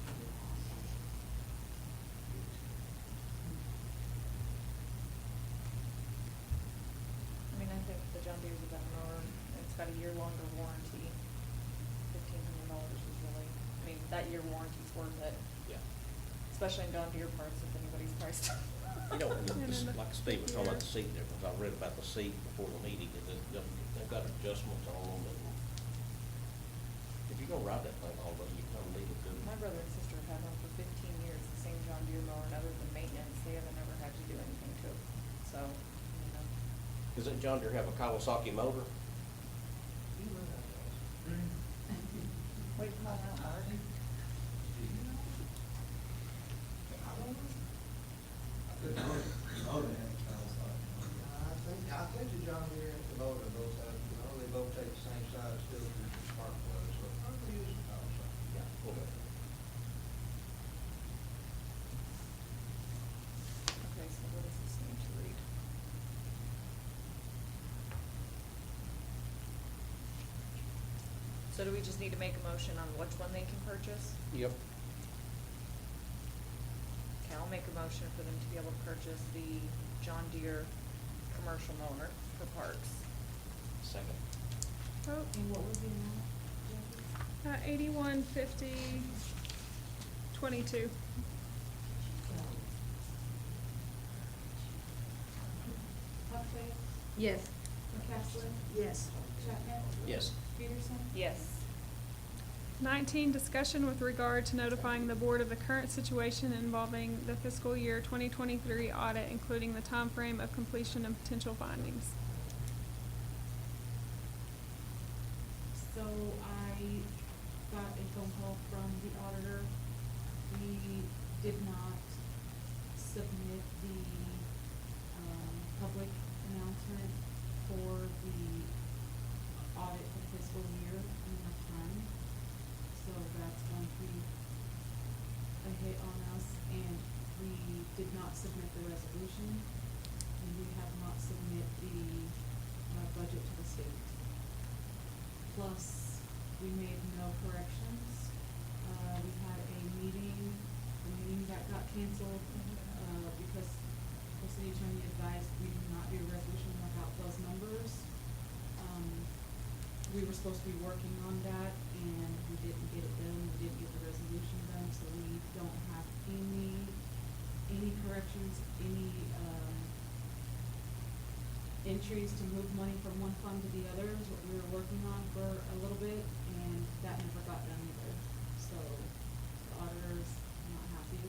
I mean, I think the John Deere's a better mower, and it's got a year longer warranty. $1,500 is really, I mean, that year warranty's worth it, Yeah. especially in John Deere parts if anybody's priced. You know, and And then the- like Steve was talking about the yeah. seat difference, I read about the seat before the meeting, and they've got adjustments on them, and if you're gonna ride that thing all day, you kind of need it to. My brother and sister have had one for 15 years, the same John Deere mower, and other than maintenance, they haven't ever had to do anything to it, so, you know. Does that John Deere have a Kawasaki motor? What do you call that, Mark? I think the John Deere and the Kubota both have, they both take the same size still for spark plugs, so probably use a Kawasaki. Yeah. Okay. Okay, so what does this need to read? So do we just need to make a motion on which one they can purchase? Yep. Okay, I'll make a motion for them to be able to purchase the John Deere commercial mower for parks. Second. Oh, And what was the amount, Jackie? 815022. Huckabee, Yes. McCaslin, Yes. Chapman, Yes. Peterson. Yes. 19, discussion with regard to notifying the board of the current situation involving the fiscal year 2023 audit, including the time frame of completion and potential findings. So I got a phone call from the auditor. We did not submit the, public announcement for the audit for fiscal year in enough time. So that's going to be a hit on us, and we did not submit the resolution, and we have not submit the, budget to the state. Plus, we made no corrections. We had a meeting that got canceled, because the city attorney advised we do not do a resolution without those numbers. We were supposed to be working on that, and we didn't get it done, we didn't get the resolution done, so we don't have any corrections, any, entries to move money from one fund to the other is what we were working on for a little bit, and that never got done either. So the auditor's not happy.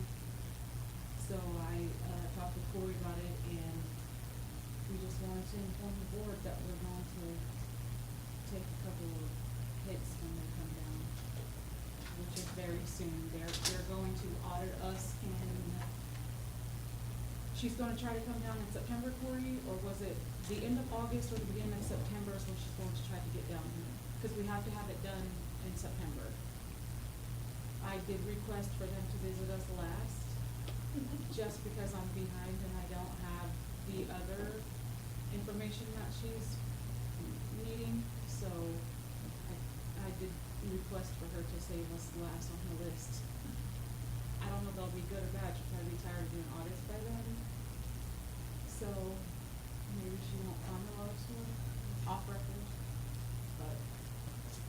So I, talked with Corey about it, and we just wanted to inform the board that we're going to take a couple of hits when they come down, which is very soon. They're going to audit us in, she's gonna try to come down in September, Corey, or was it the end of August or the beginning of September is when she's going to try to get down here? Cause we have to have it done in September. I did request for them to visit us last, just because I'm behind and I don't have the other information that she's needing, so I did request for her to save us last on her list. I don't know if they'll be good or bad, she'll probably be tired of doing audits by then. So maybe she won't come a lot soon. off record, but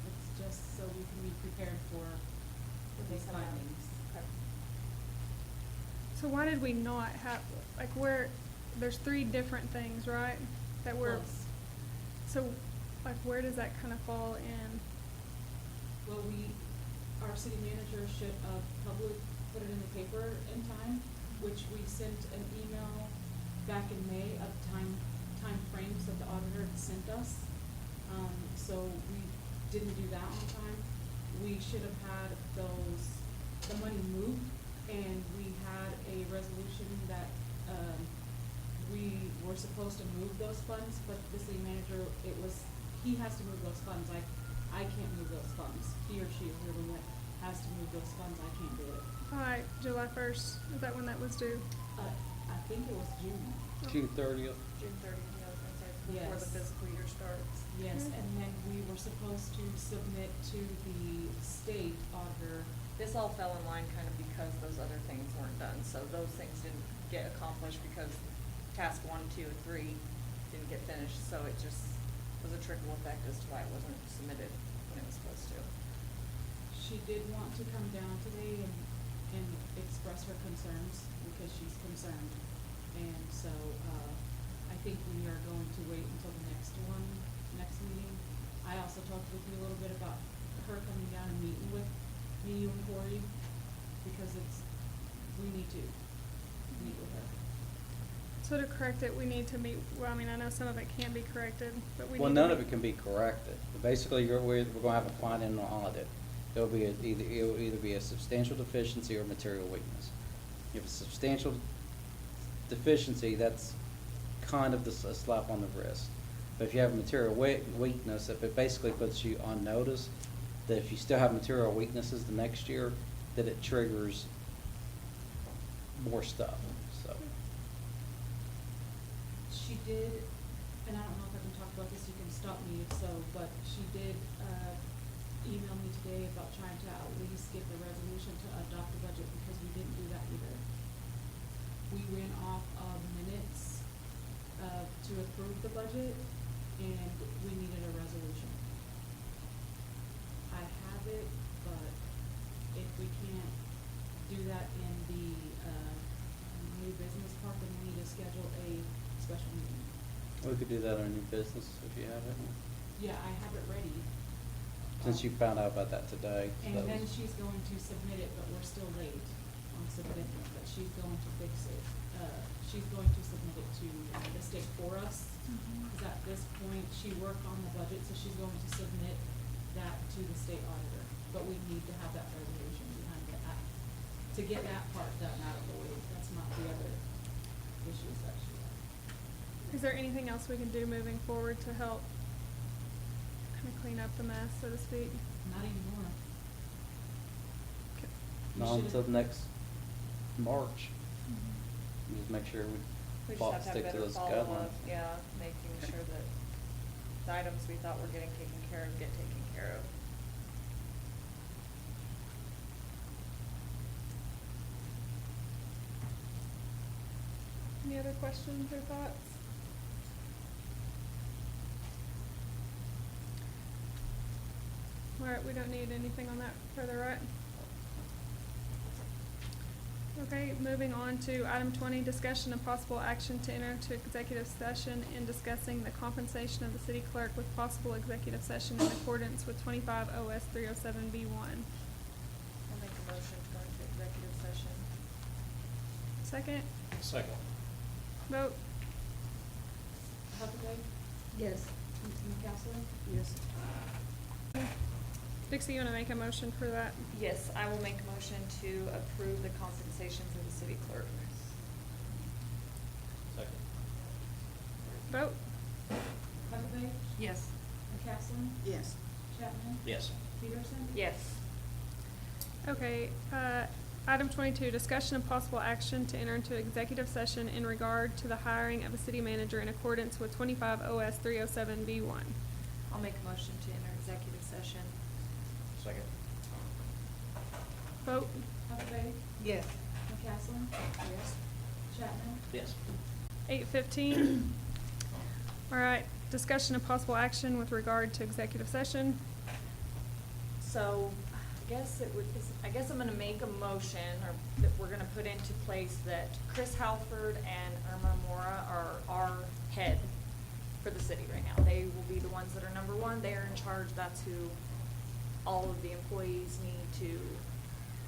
it's just so we can be prepared for these Come out. findings. Okay. So why did we not have, like, there's 3 different things, right? That were, Plus, so, like, where does that kind of fall in? well, our city manager should have put it in the paper in time, which we sent an email back in May of time frames that the auditor had sent us. So we didn't do that on time. We should have had the money moved, and we had a resolution that, we were supposed to move those funds, but the city manager, he has to move those funds. I can't move those funds. He or she is the one that has to move those funds. I can't do it. Alright, July 1st, is that when that was due? I think it was June. June 30th. June 30th, yeah, I was gonna say, before the Yes. fiscal year starts. Yes, Mhm. and then we were supposed to submit to the state auditor. This all fell in line kind of because those other things weren't done, so those things didn't get accomplished because task 1, 2, and 3 didn't get finished, so it just was a trickle effect as to why it wasn't submitted when it was supposed to. She did want to come down today and express her concerns because she's concerned. And so, I think we are going to wait until the next meeting. I also talked with you a little bit about her coming down and meeting with me, you and Corey, because we need to meet with her. So to correct it, we need to meet, well, I mean, I know some of it can be corrected, but we need to. Well, none of it can be corrected. Basically, we're gonna have a finding on audit. It'll either be a substantial deficiency or material weakness. If it's a substantial deficiency, that's kind of a slap on the wrist. But if you have a material weakness, it basically puts you on notice that if you still have material weaknesses the next year, that it triggers more stuff, so. She did, and I don't know if I can talk about this, you can stop me if so, but she did, email me today about trying to at least get the resolution to adopt the budget, because we didn't do that either. We went off of minutes, to approve the budget, and we needed a resolution. I have it, but if we can't do that in the, new business part, then we need to schedule a special meeting. We could do that on new business if you have it, Yeah, I have it ready. since you found out about that today. And so- then she's going to submit it, but we're still late on submitting it, but she's going to fix it. She's going to submit it to the state for us. Because at this point, she worked on the budget, so she's going to submit that to the state auditor. But we need to have that resolution behind it, to get that part done out of the way. That's not the other issues that she has. Is there anything else we can do moving forward to help kind of clean up the mess, so to speak? Not anymore. Okay. We Not should've- until next March. Just make sure We we just have to have stick to better those follow-up, guidelines. yeah, making sure that the items we thought were getting taken care of get taken care of. Any other questions or thoughts? All right, we don't need anything on that further, right? Okay, moving on to item 20, discussion and possible action to enter into executive session in discussing the compensation of the city clerk with possible executive session in accordance with 25 OS 307B1. I'll make a motion to go into executive session. Second, Second. vote. Huckabee? Yes. McCaslin? Yes. Dixie, you want to make a motion for that? Yes, I will make a motion to approve the compensation for the city clerk. Second. Vote. Huckabee? Yes. McCaslin? Yes. Chapman? Yes. Peterson? Yes. Okay, item 22, discussion of possible action to enter into executive session in regard to the hiring of a city manager in accordance with 25 OS 307B1. I'll make a motion to enter executive session. Second. Vote. Huckabee? Yes. McCaslin? Yes. Chapman? Yes. 8:15. All right, discussion of possible action with regard to executive session. So, I guess I'm gonna make a motion, or that we're gonna put into place that Chris Halford and Irma Mora are our head for the city right now. They will be the ones that are number one, they are in charge, that's who all of the employees need to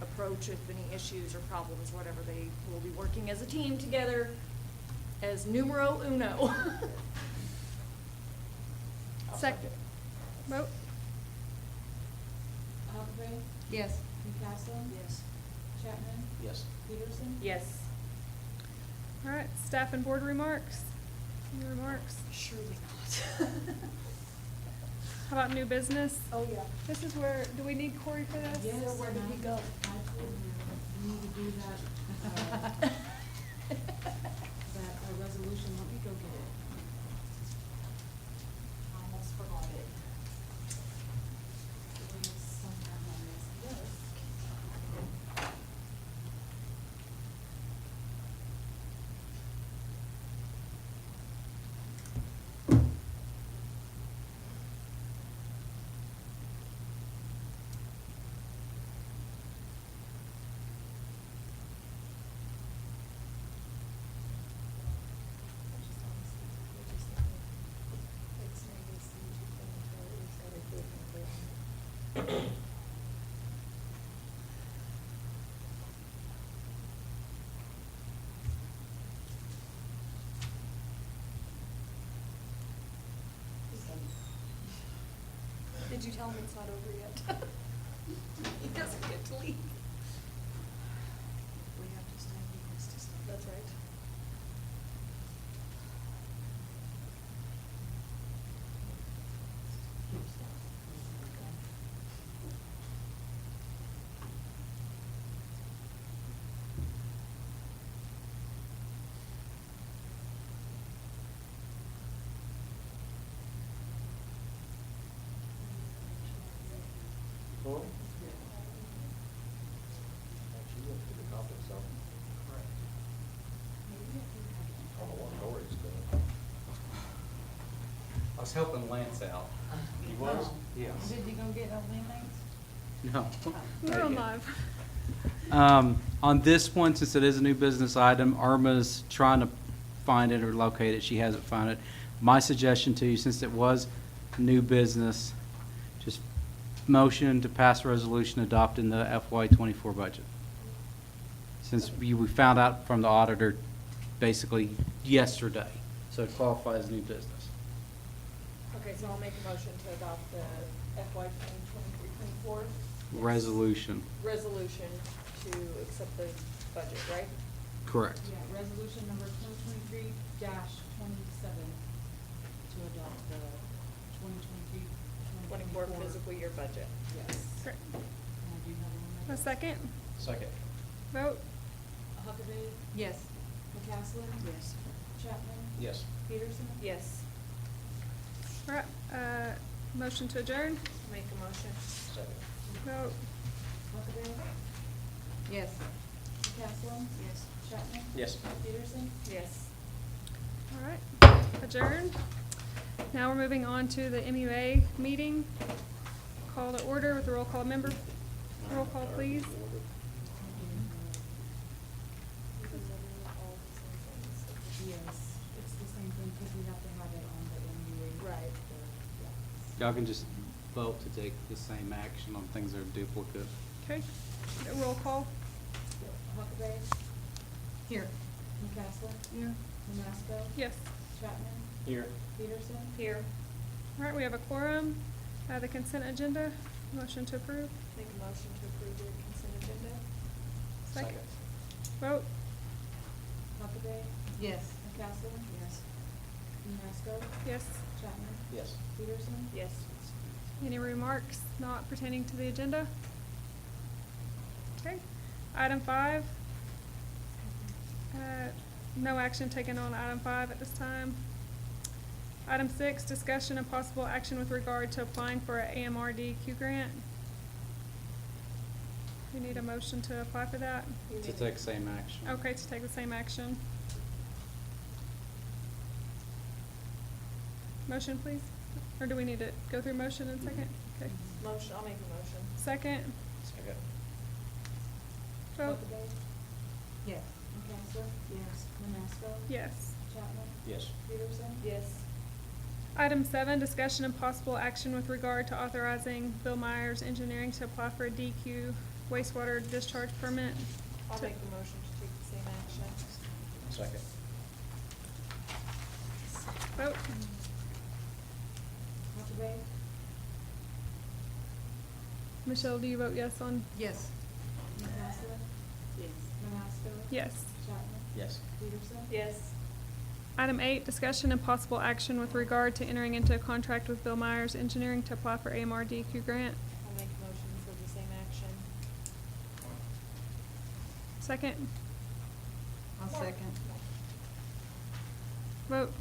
approach with any issues or problems, whatever. They will be working as a team together as numero uno. I'll Sec- second. Vote. Huckabee. Yes. McCaslin. Yes. Chapman. Yes. Peterson. Yes. All right, staff and board remarks. Any remarks? Surely not. How about new business? Oh, yeah. This is where, do we need Corey for this? Yes. So where did he go? I told you, we need to do that, that resolution, let me go get it. I almost forgot it. It was sometime on this list. Did you tell him it's not over yet? He doesn't get to leave. We have to stay, he has to stay. That's right. Cool. She went to the conference, so. I don't know what Corey's doing. I was helping Lance out. He was? Yes. Did you go get a landmates? No. We're on Not yet. live. On this one, since it is a new business item, Irma's trying to find it or locate it. She hasn't found it. My suggestion to you, since it was new business, just motion to pass a resolution adopting the FY '24 budget. Since we found out from the auditor basically yesterday, so it qualifies as new business. Okay, so I'll make a motion to adopt the FY 2023-24 Resolution. resolution to accept the budget, right? Correct. Yeah, resolution number 2023-27 to adopt the 24 fiscal year budget. Yes. Great. And I do have one. A second? Second. Vote. Huckabee. Yes. McCaslin. Yes. Chapman. Yes. Peterson. Yes. All right, motion to adjourn. Make a motion. Second. Vote. Huckabee. Yes. McCaslin. Yes. Chapman. Yes. Peterson. Yes. All right, adjourned. Now we're moving on to the MUA meeting. Call to order with the roll call member. Roll call, please. Yes, it's the same thing, because we have to have it on the MUA. Right. Yeah. Y'all can just vote to take the same action on things that are duplicate. Okay, roll call. Huckabee. Here. McCaslin. Here. Mamasco. Yes. Chapman. Here. Peterson. Here. All right, we have a quorum. The consent agenda, motion to approve. Make a motion to approve the consent agenda. Second. Vote. Huckabee. Yes. McCaslin. Yes. Mamasco. Yes. Chapman. Yes. Peterson. Yes. Any remarks not pertaining to the agenda? Okay. Item 5. No action taken on item 5 at this time. Item 6, discussion and possible action with regard to applying for a AMRDQ grant. We need a motion to apply for that. To take same action. Okay, to take the same action. Motion, please? Or do we need to go through motion and second? Okay. Motion, I'll make a motion. Second? Second. Vote. Huckabee. Yes. McCaslin. Yes. Manasco. Yes. Chapman. Yes. Peterson. Yes. Item 7, discussion and possible action with regard to authorizing Bill Myers Engineering to apply for a DQ wastewater discharge permit. I'll make the motion to take the same action. Second. Vote. Huckabee. Michelle, do you vote yes on? Yes. McCaslin. Yes. Manasco. Yes. Chapman. Yes. Peterson. Yes. Item 8, discussion and possible action with regard to entering into a contract with Bill Myers Engineering to apply for AMR DQ grant. I'll make a motion for the same action. Second? I'll second. Vote.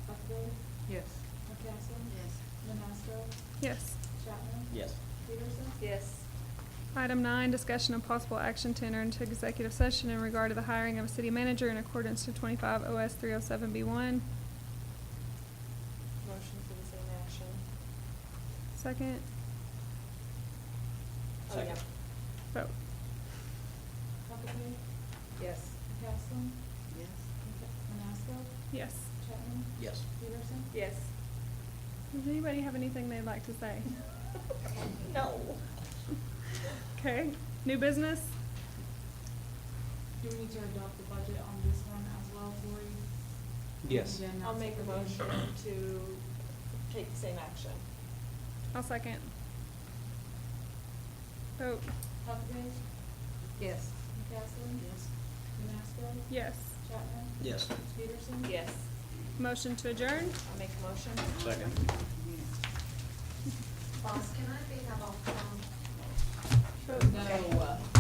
Huckabee. Yes. McCaslin. Yes. Manasco. Yes. Chapman. Yes. Peterson. Yes. Item 9, discussion and possible action to enter into executive session in regard to the hiring of a city manager in accordance to 25 OS 307B1. Motion for the same action. Second? Oh, yeah. Second. Vote. Huckabee. Yes. McCaslin. Yes. Manasco. Yes. Chapman. Yes. Peterson. Yes. Does anybody have anything they'd like to say? No. Okay, new business? Do we need to adopt the budget on this one as well for you? Yes. Again, I'll not make a separately. motion to take the same action. I'll second. Vote. Huckabee. Yes. McCaslin. Yes. Manasco. Yes. Chapman. Yes. Peterson. Yes. Motion to adjourn? I'll make a motion. Second. Boss, can I be have a, Vote. No.